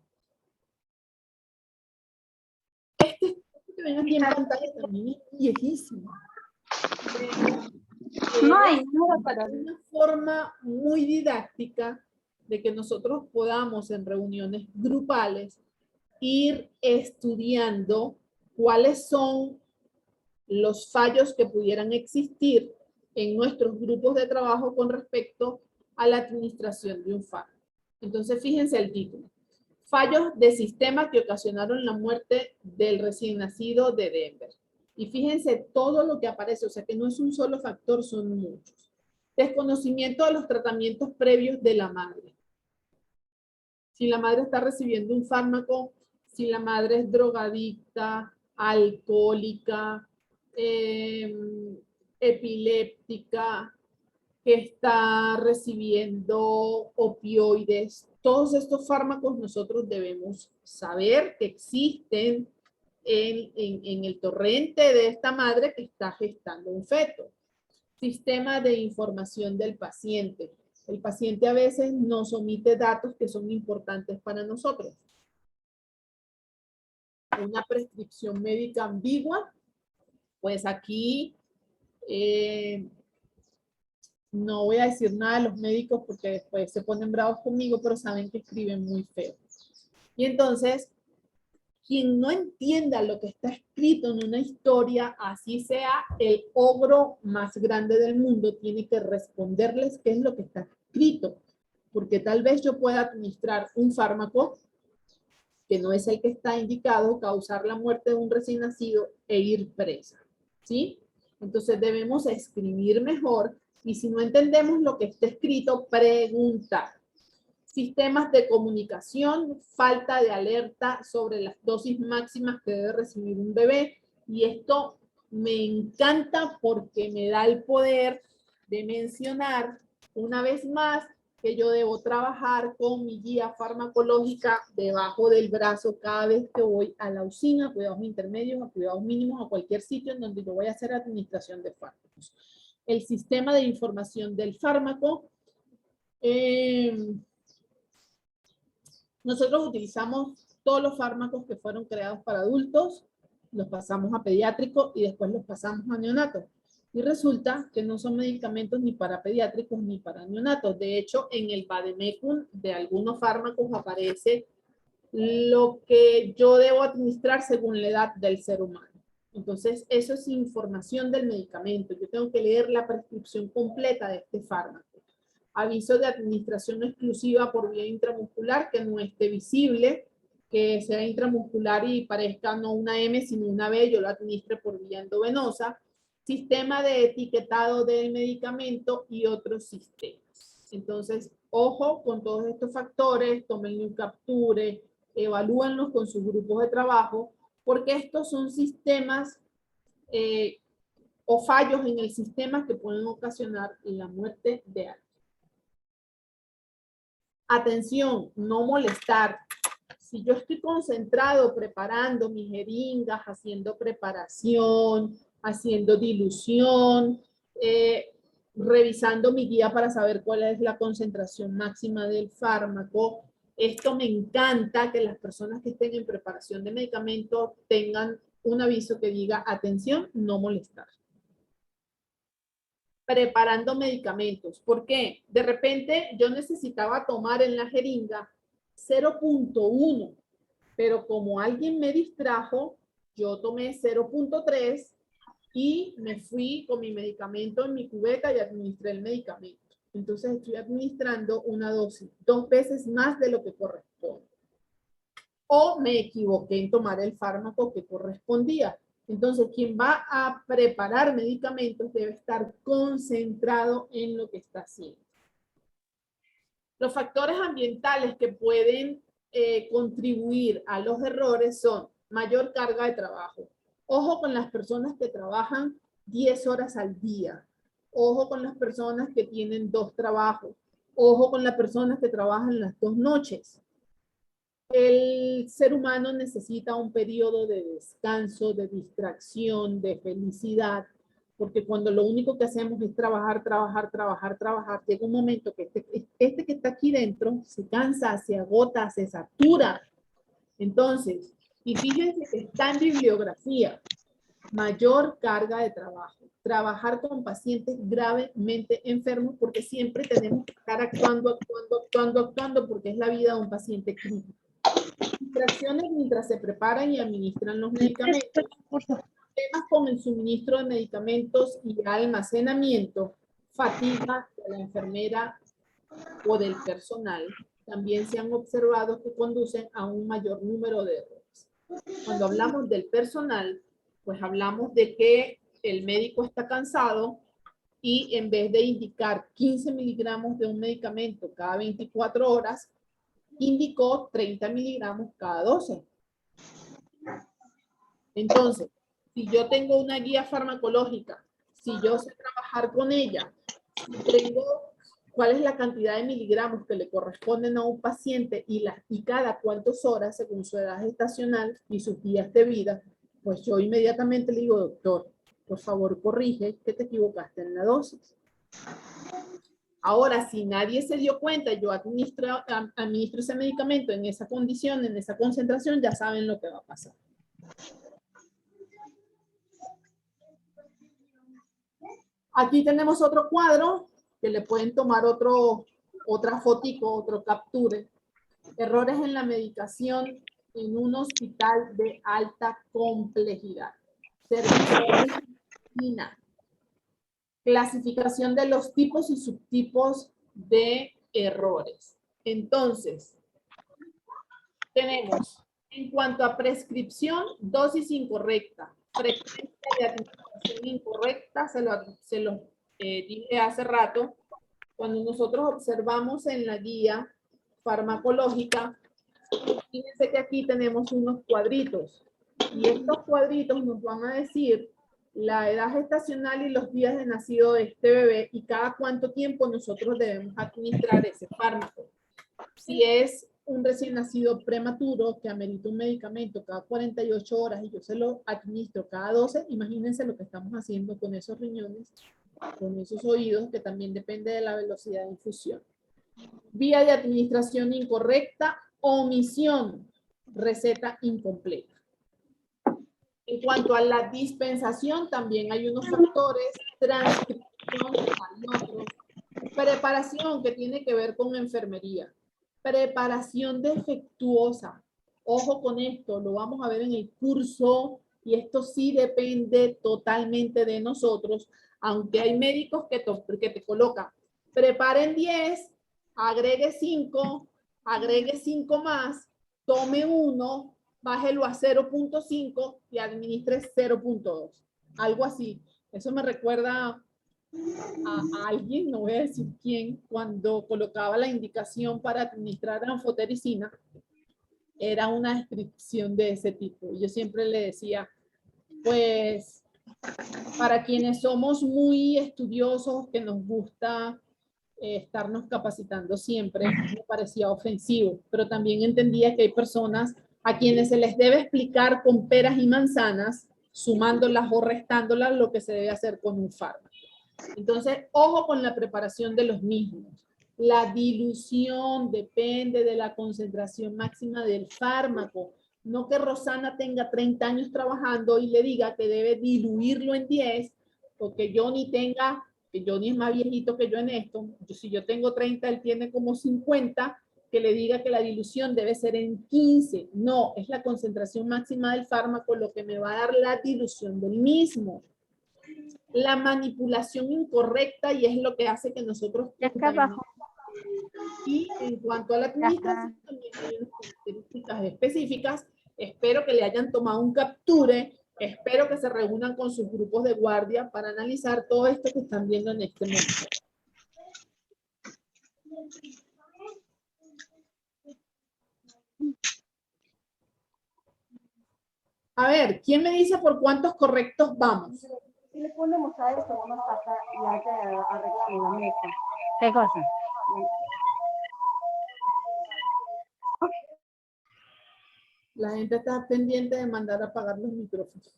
este que ven aquí en pantalla también es viejísimo. No hay nada para Una forma muy didáctica de que nosotros podamos en reuniones grupales ir estudiando cuáles son los fallos que pudieran existir en nuestros grupos de trabajo con respecto a la administración de un fármaco. Entonces, fíjense el título. Fallos de sistema que ocasionaron la muerte del recién nacido de Denver. Y fíjense todo lo que aparece, o sea que no es un solo factor, son muchos. Desconocimiento de los tratamientos previos de la madre. Si la madre está recibiendo un fármaco, si la madre es drogadicta, alcohólica, epiléptica, que está recibiendo opioides, todos estos fármacos nosotros debemos saber que existen en el torrente de esta madre que está gestando un feto. Sistema de información del paciente. El paciente a veces nos omite datos que son importantes para nosotros. Una prescripción médica ambigua, pues aquí no voy a decir nada de los médicos porque después se ponen bravos conmigo, pero saben que escriben muy feo. Y entonces, quien no entienda lo que está escrito en una historia, así sea el ogro más grande del mundo, tiene que responderles qué es lo que está escrito. Porque tal vez yo pueda administrar un fármaco que no es el que está indicado, causar la muerte de un recién nacido e ir presa. ¿Sí? Entonces debemos escribir mejor y si no entendemos lo que está escrito, preguntar. Sistemas de comunicación, falta de alerta sobre las dosis máximas que debe recibir un bebé. Y esto me encanta porque me da el poder de mencionar una vez más que yo debo trabajar con mi guía farmacológica debajo del brazo cada vez que voy a la usina, a cuidados intermedios, a cuidados mínimos, a cualquier sitio en donde yo voy a hacer administración de fármacos. El sistema de información del fármaco. Nosotros utilizamos todos los fármacos que fueron creados para adultos, los pasamos a pediátricos y después los pasamos a neonatos. Y resulta que no son medicamentos ni para pediátricos ni para neonatos. De hecho, en el vademecum de algunos fármacos aparece lo que yo debo administrar según la edad del ser humano. Entonces, eso es información del medicamento. Yo tengo que leer la prescripción completa de este fármaco. Aviso de administración exclusiva por vía intramuscular que no esté visible, que sea intramuscular y parezca no una M sino una B, yo lo administre por vía endovenosa. Sistema de etiquetado del medicamento y otros sistemas. Entonces, ojo con todos estos factores, tomen un capture, evalúenlos con sus grupos de trabajo, porque estos son sistemas o fallos en el sistema que pueden ocasionar la muerte de alguien. Atención, no molestar. Si yo estoy concentrado preparando mis jeringas, haciendo preparación, haciendo dilución, revisando mi guía para saber cuál es la concentración máxima del fármaco, Esto me encanta que las personas que estén en preparación de medicamentos tengan un aviso que diga, atención, no molestar. Preparando medicamentos. ¿Por qué? De repente yo necesitaba tomar en la jeringa 0.1, pero como alguien me distrajo, yo tomé 0.3 y me fui con mi medicamento en mi cubeta y administré el medicamento. Entonces estoy administrando una dosis 2 veces más de lo que corresponde. O me equivoqué en tomar el fármaco que correspondía. Entonces, quien va a preparar medicamentos debe estar concentrado en lo que está haciendo. Los factores ambientales que pueden contribuir a los errores son mayor carga de trabajo. Ojo con las personas que trabajan 10 horas al día. Ojo con las personas que tienen 2 trabajos. Ojo con las personas que trabajan las 2 noches. El ser humano necesita un periodo de descanso, de distracción, de felicidad, porque cuando lo único que hacemos es trabajar, llega un momento que este que está aquí dentro se cansa, se agota, se satura. Entonces, y fíjense que está en bibliografía, mayor carga de trabajo, trabajar con pacientes gravemente enfermos, porque siempre tenemos que estar actuando, porque es la vida de un paciente crítico. Distracciones mientras se preparan y administran los medicamentos. Temas con el suministro de medicamentos y almacenamiento, fatiga de la enfermera o del personal, también se han observado que conducen a un mayor número de errores. Cuando hablamos del personal, pues hablamos de que el médico está cansado y en vez de indicar 15 miligramos de un medicamento cada 24 horas, indicó 30 miligramos cada 12. Entonces, si yo tengo una guía farmacológica, si yo sé trabajar con ella, si tengo cuál es la cantidad de miligramos que le corresponden a un paciente y cada cuántas horas según su edad gestacional y sus días de vida, pues yo inmediatamente le digo, doctor, por favor corrige que te equivocaste en la dosis. Ahora, si nadie se dio cuenta, yo administro ese medicamento en esa condición, en esa concentración, ya saben lo que va a pasar. Aquí tenemos otro cuadro que le pueden tomar otra fotico, otro capture. Errores en la medicación en un hospital de alta complejidad. Servicio de medicina. Clasificación de los tipos y subtipos de errores. Entonces, tenemos en cuanto a prescripción, dosis incorrecta, frecuencia de administración incorrecta, se lo dije hace rato, cuando nosotros observamos en la guía farmacológica, fíjense que aquí tenemos unos cuadritos, y estos cuadritos nos van a decir la edad gestacional y los días de nacido de este bebé y cada cuánto tiempo nosotros debemos administrar ese fármaco. Si es un recién nacido prematuro que amerita un medicamento cada 48 horas y yo se lo administro cada 12, imagínense lo que estamos haciendo con esos riñones, con esos oídos, que también depende de la velocidad de infusión. Vía de administración incorrecta, omisión, receta incompleta. En cuanto a la dispensación, también hay unos factores, transcripción, hay otros, preparación que tiene que ver con enfermería, preparación defectuosa. Ojo con esto, lo vamos a ver en el curso y esto sí depende totalmente de nosotros, aunque hay médicos que te colocan, preparen 10, agregue 5, agregue 5 más, tome 1, bájelo a 0.5 y administre 0.2. Algo así. Eso me recuerda a alguien, no voy a decir quién, cuando colocaba la indicación para administrar anfotericina, era una descripción de ese tipo. Yo siempre le decía, pues, para quienes somos muy estudiosos, que nos gusta estarnos capacitando siempre, me parecía ofensivo, pero también entendía que hay personas a quienes se les debe explicar con peras y manzanas, sumándolas o restándolas, lo que se debe hacer con un fármaco. Entonces, ojo con la preparación de los mismos. La dilución depende de la concentración máxima del fármaco. No que Rosana tenga 30 años trabajando y le diga que debe diluirlo en 10, porque Johnny tenga, que Johnny es más viejito que yo en esto, si yo tengo 30, él tiene como 50, que le diga que la dilución debe ser en 15. No, es la concentración máxima del fármaco lo que me va a dar la dilución del mismo. La manipulación incorrecta, y es lo que hace que nosotros... Ya acá abajo. Y en cuanto a la administración, también hay unas características específicas. Espero que le hayan tomado un capture. Espero que se reúnan con sus grupos de guardia para analizar todo esto que están viendo en este momento. A ver, ¿quién me dice por cuántos correctos vamos? Si le ponemos a esto, vamos a pasar y hay que arreglar la mesa. ¿Qué cosa? La gente está pendiente de mandar a apagar los micrófonos.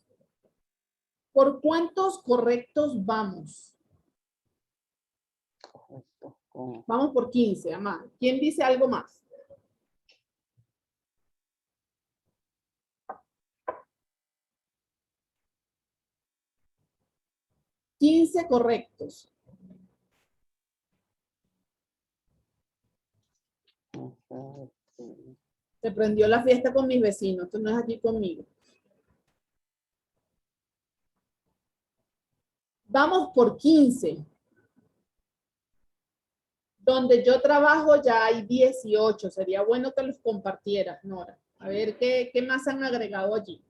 ¿Por cuántos correctos vamos? Vamos por 15, Amá. ¿Quién dice algo más? $15 correctos. Se prendió la fiesta con mis vecinos. Esto no es aquí conmigo. Vamos por 15. Donde yo trabajo ya hay 18. Sería bueno que los compartieras, Nora. A ver qué más han agregado allí.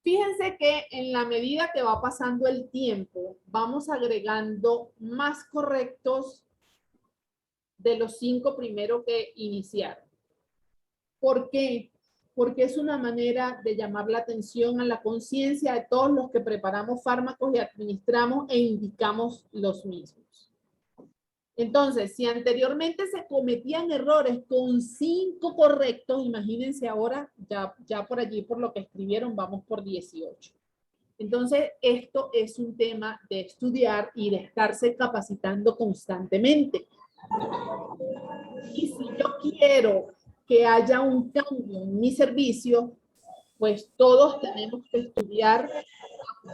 Fíjense que en la medida que va pasando el tiempo, vamos agregando más correctos de los 5 primeros que iniciaron. ¿Por qué? Porque es una manera de llamar la atención a la conciencia de todos los que preparamos fármacos y administramos e indicamos los mismos. Entonces, si anteriormente se cometían errores con 5 correctos, imagínense ahora, ya por allí, por lo que escribieron, vamos por 18. Entonces, esto es un tema de estudiar y de estarse capacitando constantemente. Y si yo quiero que haya un cambio en mi servicio, pues todos tenemos que estudiar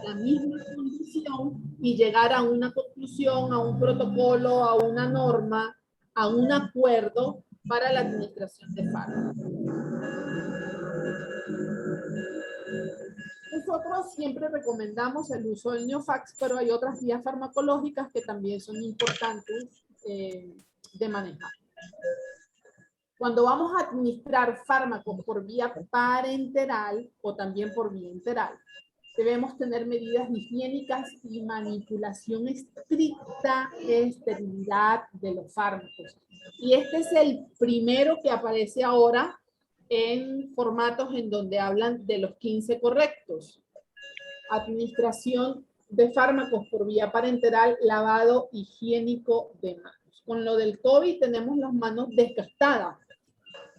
la misma condición y llegar a una conclusión, a un protocolo, a una norma, a un acuerdo para la administración de fármacos. Nosotros siempre recomendamos el uso del Neofax, pero hay otras vías farmacológicas que también son importantes de manejar. Cuando vamos a administrar fármacos por vía parenteral o también por vía enteral, debemos tener medidas higiénicas y manipulación estricta de esterilidad de los fármacos. Y este es el primero que aparece ahora en formatos en donde hablan de los 15 correctos. Administración de fármacos por vía parenteral, lavado higiénico de manos. Con lo del COVID tenemos las manos desgastadas.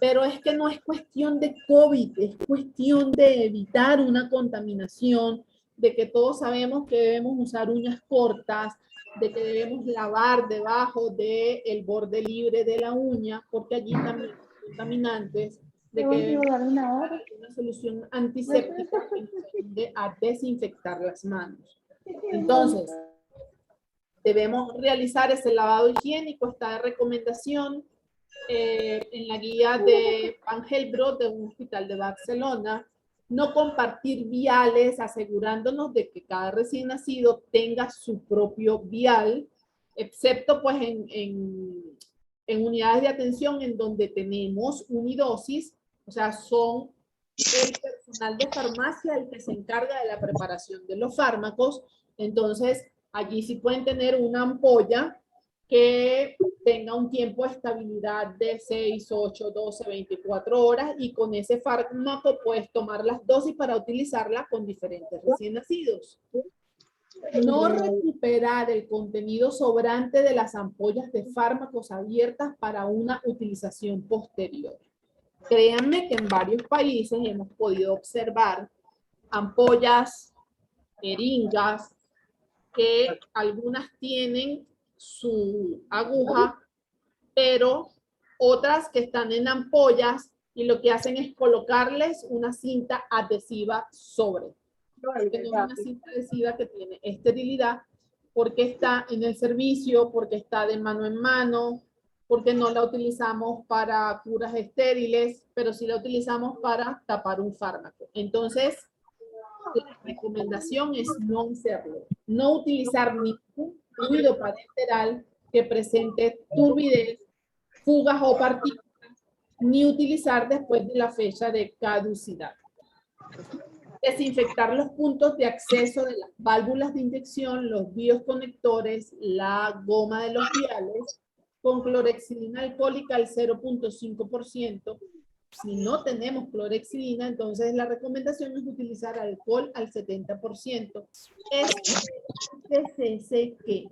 Pero es que no es cuestión de COVID, es cuestión de evitar una contaminación, de que todos sabemos que debemos usar uñas cortas, de que debemos lavar debajo del borde libre de la uña, porque allí también hay contaminantes, de que debemos usar una solución antiséptica que nos ayude a desinfectar las manos. Entonces, debemos realizar ese lavado higiénico, esta recomendación, en la guía de Van Helbrot de un hospital de Barcelona. No compartir viales, asegurándonos de que cada recién nacido tenga su propio vial, excepto pues en unidades de atención en donde tenemos unidosis, o sea, son el personal de farmacia el que se encarga de la preparación de los fármacos. Entonces, allí sí pueden tener una ampolla que tenga un tiempo de estabilidad de 6, 8, 12, 24 horas y con ese fármaco puedes tomar las dosis para utilizarla con diferentes recién nacidos. No recuperar el contenido sobrante de las ampollas de fármacos abiertas para una utilización posterior. Créanme que en varios países hemos podido observar ampollas, jeringas, que algunas tienen su aguja, pero otras que están en ampollas y lo que hacen es colocarles una cinta adhesiva sobre. Tiene una cinta adhesiva que tiene esterilidad porque está en el servicio, porque está de mano en mano, porque no la utilizamos para curas estériles, pero sí la utilizamos para tapar un fármaco. Entonces, la recomendación es no hacerlo. No utilizar ningún fluido parenteral que presente turbidez, fugas o partículas, ni utilizar después de la fecha de caducidad. Desinfectar los puntos de acceso de las válvulas de inyección, los bioconectores, la goma de los viales, con clorexidina alcohólica al 0.5%. Si no tenemos clorexidina, entonces la recomendación es utilizar alcohol al 70%. Se seque.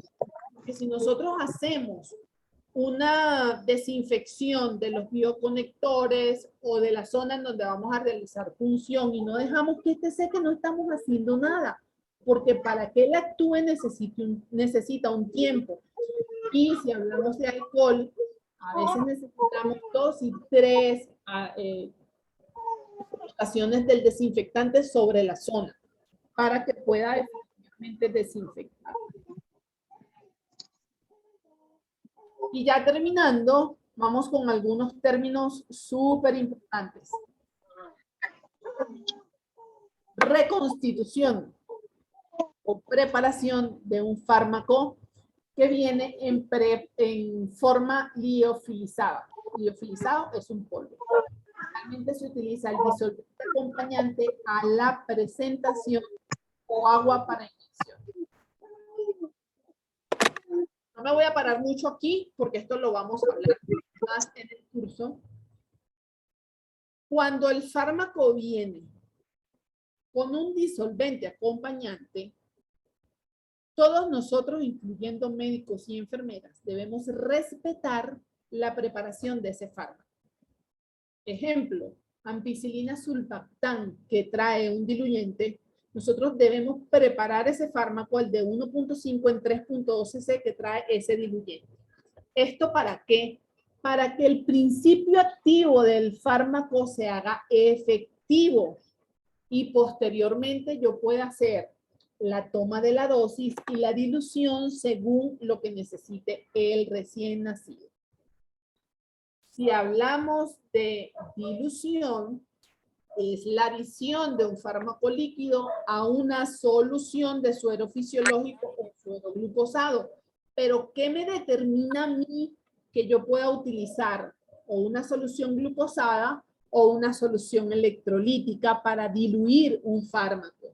Porque si nosotros hacemos una desinfección de los bioconectores o de la zona en donde vamos a realizar punción y no dejamos que este seque, no estamos haciendo nada, porque para que él actúe necesita un tiempo. Y si hablamos de alcohol, a veces necesitamos 2 y 3 ocasiones del desinfectante sobre la zona para que pueda efectivamente desinfectar. Y ya terminando, vamos con algunos términos súper importantes. Reconstitución o preparación de un fármaco que viene en forma liofilizada. Liofilizado es un polvo. Realmente se utiliza el disolvente acompañante a la presentación o agua para inyección. No me voy a parar mucho aquí porque esto lo vamos a hablar más en el curso. Cuando el fármaco viene con un disolvente acompañante, todos nosotros, incluyendo médicos y enfermeras, debemos respetar la preparación de ese fármaco. Ejemplo, ampicilina sulpactán, que trae un diluyente. Nosotros debemos preparar ese fármaco, al de 1.5 en 3.2 cc que trae ese diluyente. ¿Esto para qué? Para que el principio activo del fármaco se haga efectivo y posteriormente yo pueda hacer la toma de la dosis y la dilución según lo que necesite el recién nacido. Si hablamos de dilución, es la adición de un fármaco líquido a una solución de suero fisiológico o suero glucosado. Pero, ¿qué me determina a mí que yo pueda utilizar o una solución glucosada o una solución electrolítica para diluir un fármaco?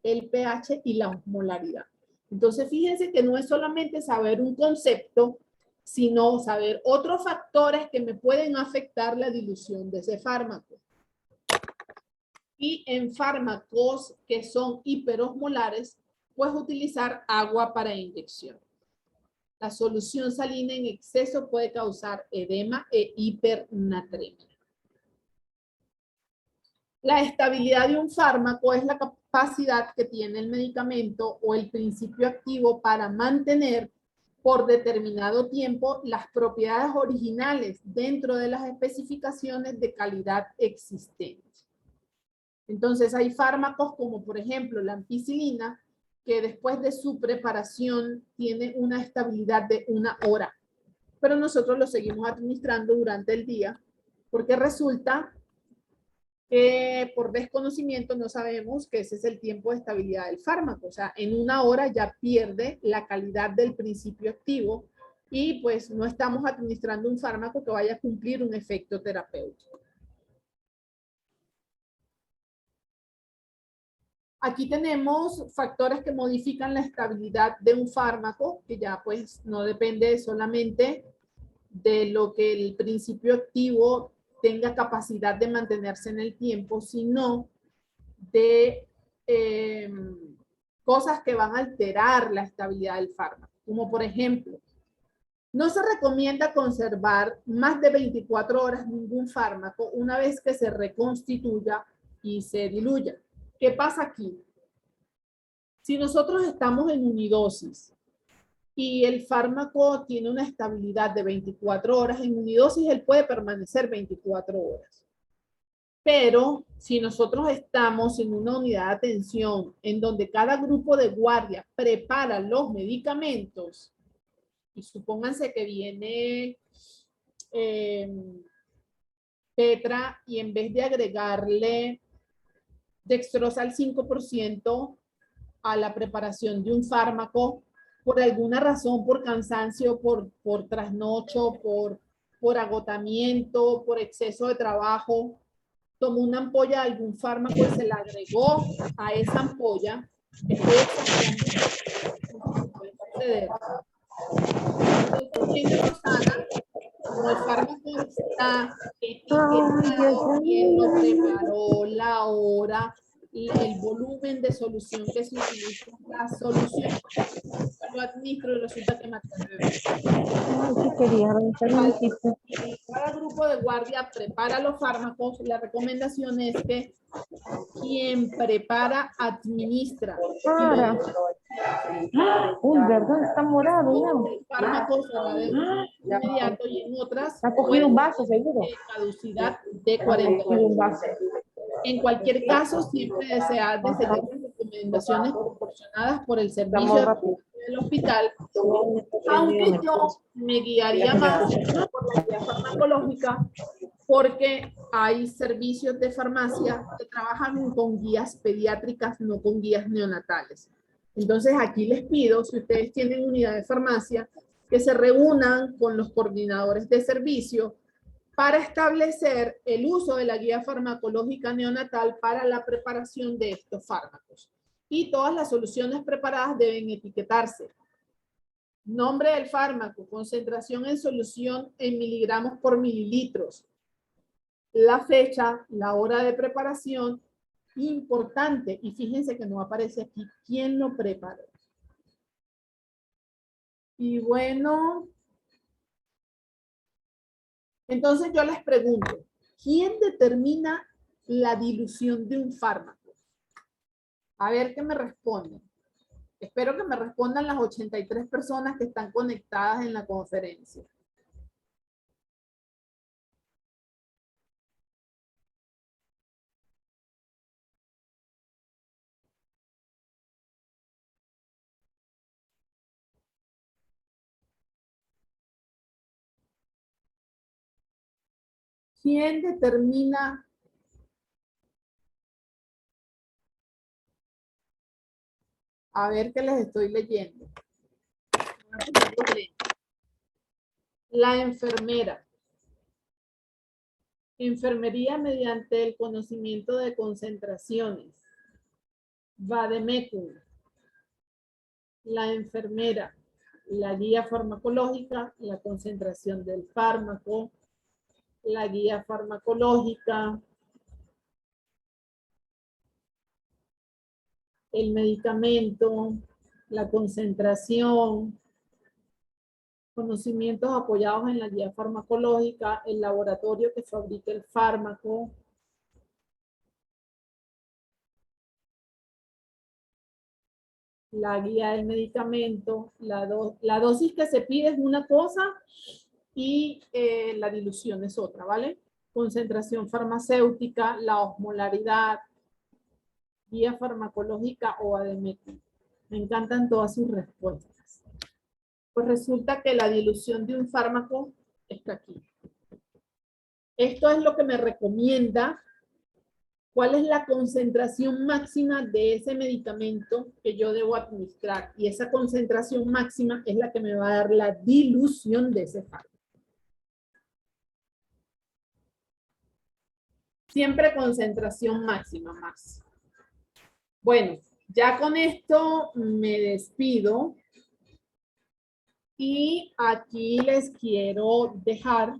El pH y la osmolaridad. Entonces, fíjense que no es solamente saber un concepto, sino saber otros factores que me pueden afectar la dilución de ese fármaco. Y en fármacos que son hiperosmolares, pues utilizar agua para inyección. La solución salina en exceso puede causar edema e hipernatremia. La estabilidad de un fármaco es la capacidad que tiene el medicamento o el principio activo para mantener por determinado tiempo las propiedades originales dentro de las especificaciones de calidad existentes. Entonces hay fármacos como por ejemplo la ampicilina, que después de su preparación tiene una estabilidad de 1 hora, pero nosotros lo seguimos administrando durante el día porque resulta que por desconocimiento no sabemos que ese es el tiempo de estabilidad del fármaco. O sea, en 1 hora ya pierde la calidad del principio activo y pues no estamos administrando un fármaco que vaya a cumplir un efecto terapéutico. Aquí tenemos factores que modifican la estabilidad de un fármaco, que ya pues no depende solamente de lo que el principio activo tenga capacidad de mantenerse en el tiempo, sino de cosas que van a alterar la estabilidad del fármaco. Como por ejemplo, no se recomienda conservar más de 24 horas ningún fármaco una vez que se reconstituya y se diluya. ¿Qué pasa aquí? Si nosotros estamos en unidosis y el fármaco tiene una estabilidad de 24 horas, en unidosis él puede permanecer 24 horas. Pero si nosotros estamos en una unidad de atención en donde cada grupo de guardia prepara los medicamentos, y supónganse que viene Petra y en vez de agregarle dextrosa al 5% a la preparación de un fármaco, por alguna razón, por cansancio, por trasnocho, por agotamiento, por exceso de trabajo, tomó una ampolla de algún fármaco y se la agregó a esa ampolla, estoy exagerando, puede suceder. Entonces, como el fármaco está etiquetado, quién lo preparó, la hora, el volumen de solución que se utiliza, la solución, lo administro y resulta que maté al bebé. Cada grupo de guardia prepara los fármacos. La recomendación es que quien prepara administra. Uy, ¿verdad? Está morado ya. El fármaco se va de inmediato y en otras Ha cogido un vaso, seguro. caducidad de 40 días. En cualquier caso, siempre se ha de seguir las recomendaciones proporcionadas por el servicio del hospital, aunque yo me guiaría más por la guía farmacológica, porque hay servicios de farmacia que trabajan con guías pediátricas, no con guías neonatales. Entonces aquí les pido, si ustedes tienen unidad de farmacia, que se reúnan con los coordinadores de servicio para establecer el uso de la guía farmacológica neonatal para la preparación de estos fármacos. Y todas las soluciones preparadas deben etiquetarse. Nombre del fármaco, concentración en solución en miligramos por mililitros, la fecha, la hora de preparación, importante, y fíjense que no aparece aquí quién lo preparó. Y bueno, entonces yo les pregunto, ¿quién determina la dilución de un fármaco? A ver qué me responden. Espero que me respondan las 83 personas que están conectadas en la conferencia. ¿Quién determina? A ver qué les estoy leyendo. La enfermera. Enfermería mediante el conocimiento de concentraciones. Vademecum. La enfermera. La guía farmacológica, la concentración del fármaco, la guía farmacológica, el medicamento, la concentración, conocimientos apoyados en la guía farmacológica, el laboratorio que fabrica el fármaco, la guía del medicamento, la dosis que se pide es una cosa y la dilución es otra, ¿vale? Concentración farmacéutica, la osmolaridad, guía farmacológica o vademecum. Me encantan todas sus respuestas. Pues resulta que la dilución de un fármaco está aquí. Esto es lo que me recomienda cuál es la concentración máxima de ese medicamento que yo debo administrar. Y esa concentración máxima es la que me va a dar la dilución de ese fármaco. Siempre concentración máxima más. Bueno, ya con esto me despido. Y aquí les quiero dejar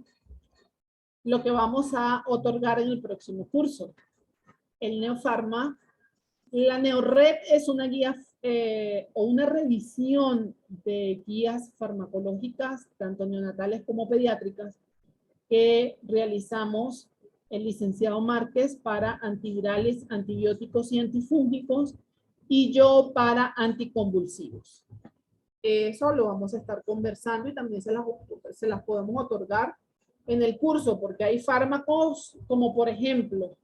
lo que vamos a otorgar en el próximo curso. El Neofarma. La Neored es una guía o una revisión de guías farmacológicas, tanto neonatales como pediátricas, que realizamos el licenciado Márquez para antivirales, antibióticos y antifúngicos, y yo para anticonvulsivos. eso lo vamos a estar conversando y también se las podemos otorgar en el curso, porque hay fármacos como por ejemplo,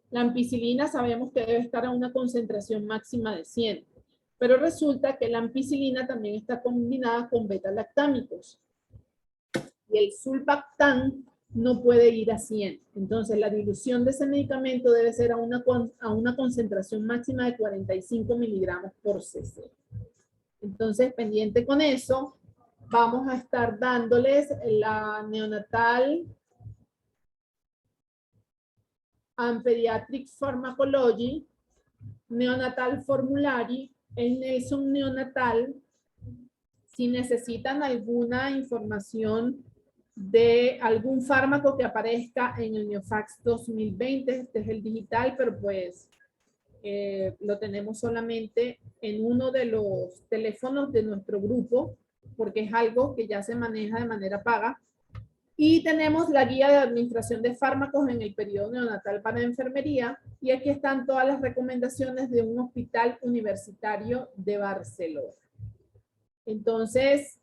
la ampicilina sabemos que debe estar a una concentración máxima de 100, pero resulta que la ampicilina también está combinada con beta-lactámicos y el sulbactam no puede ir a 100. Entonces la dilución de ese medicamento debe ser a una concentración máxima de 45 miligramos por cc. Entonces, pendiente con eso, vamos a estar dándoles la neonatal and Pediatric Pharmacology, neonatal formulary, el Nelson neonatal. Si necesitan alguna información de algún fármaco que aparezca en el Neofax 2020, este es el digital, pero pues lo tenemos solamente en uno de los teléfonos de nuestro grupo, porque es algo que ya se maneja de manera paga. Y tenemos la guía de administración de fármacos en el periodo neonatal para enfermería, y aquí están todas las recomendaciones de un hospital universitario de Barcelona. Entonces,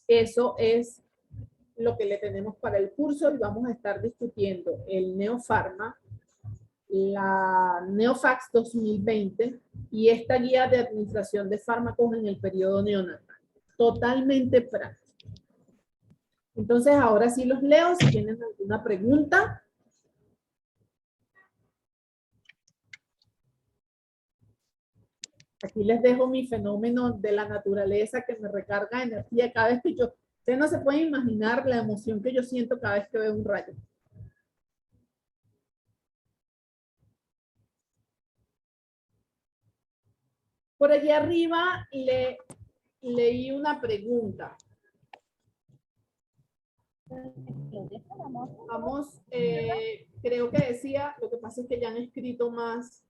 eso es lo que le tenemos para el curso y vamos a estar discutiendo el Neofarma, la Neofax 2020 y esta guía de administración de fármacos en el periodo neonatal. Totalmente práctico. Entonces, ahora sí los leo. Si tienen alguna pregunta. Aquí les dejo mi fenómeno de la naturaleza que me recarga energía cada vez que yo... Ustedes no se pueden imaginar la emoción que yo siento cada vez que veo un rayo. Por allí arriba leí una pregunta. Vamos, creo que decía, lo que pasa es que ya han escrito más.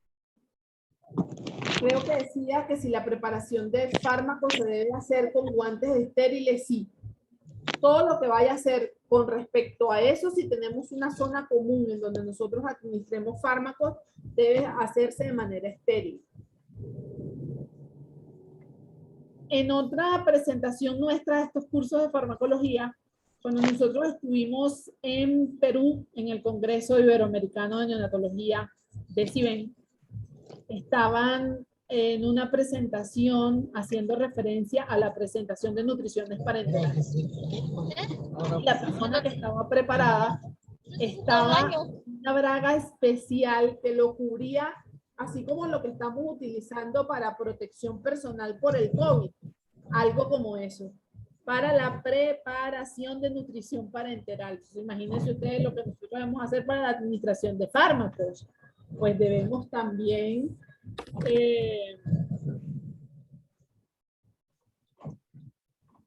Creo que decía que si la preparación de fármacos se debe hacer con guantes estériles, sí. Todo lo que vaya a hacer con respecto a eso, si tenemos una zona común en donde nosotros administremos fármacos, debe hacerse de manera estéril. En otra presentación nuestra de estos cursos de farmacología, cuando nosotros estuvimos en Perú, en el Congreso Iberoamericano de Neonatología de CIBEN, estaban en una presentación haciendo referencia a la presentación de nutriciones parentales. La persona que estaba preparada estaba en una braga especial que lo cubría, así como lo que estamos utilizando para protección personal por el COVID, algo como eso, para la preparación de nutrición parenteral. Entonces, imagínense ustedes lo que nosotros debemos hacer para la administración de fármacos. Pues debemos también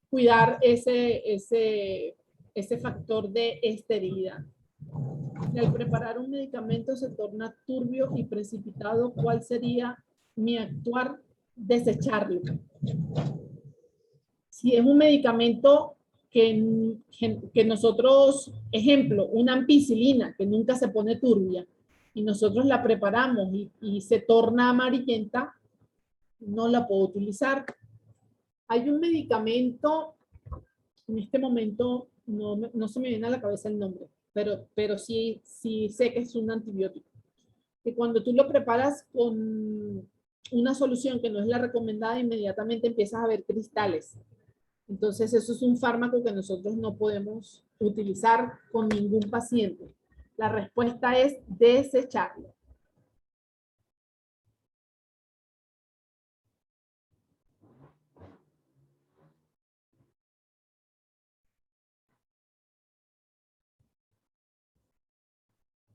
cuidar ese factor de esterilidad. Si al preparar un medicamento se torna turbio y precipitado, ¿cuál sería mi actuar? Desecharlo. Si es un medicamento que nosotros, ejemplo, una ampicilina que nunca se pone turbia, y nosotros la preparamos y se torna amarillenta, no la puedo utilizar. Hay un medicamento, en este momento no se me viene a la cabeza el nombre, pero sí sé que es un antibiótico, que cuando tú lo preparas con una solución que no es la recomendada, inmediatamente empiezas a ver cristales. Entonces eso es un fármaco que nosotros no podemos utilizar con ningún paciente. La respuesta es desecharlo.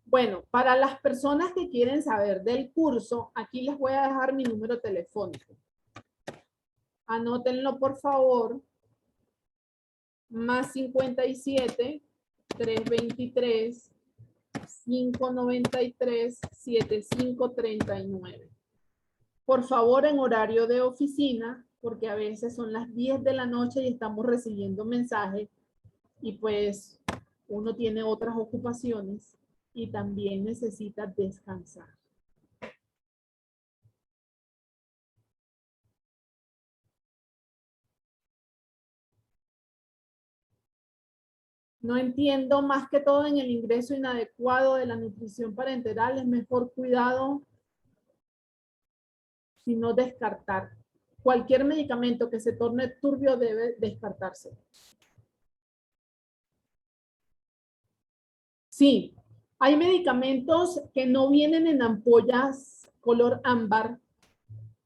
Bueno, para las personas que quieren saber del curso, aquí les voy a dejar mi número telefónico. Anótenlo, por favor. Más 57 323 593 7539. Por favor, en horario de oficina, porque a veces son las 10 de la noche y estamos recibiendo mensajes y pues uno tiene otras ocupaciones y también necesita descansar. No entiendo, más que todo en el ingreso inadecuado de la nutrición parenteral, es mejor cuidado, sino descartar. Cualquier medicamento que se torne turbio debe descartarse. Sí, hay medicamentos que no vienen en ampollas color ámbar,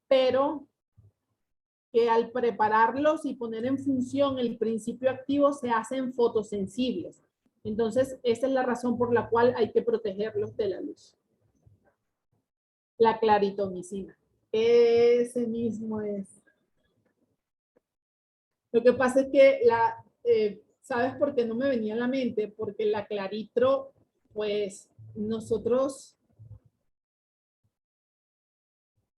pero que al prepararlos y poner en función el principio activo se hacen fotosensibles. Entonces, esa es la razón por la cual hay que protegerlos de la luz. La claritomicina. Ese mismo es. Lo que pasa es que ¿sabes por qué no me venía a la mente? Porque la claritro, pues nosotros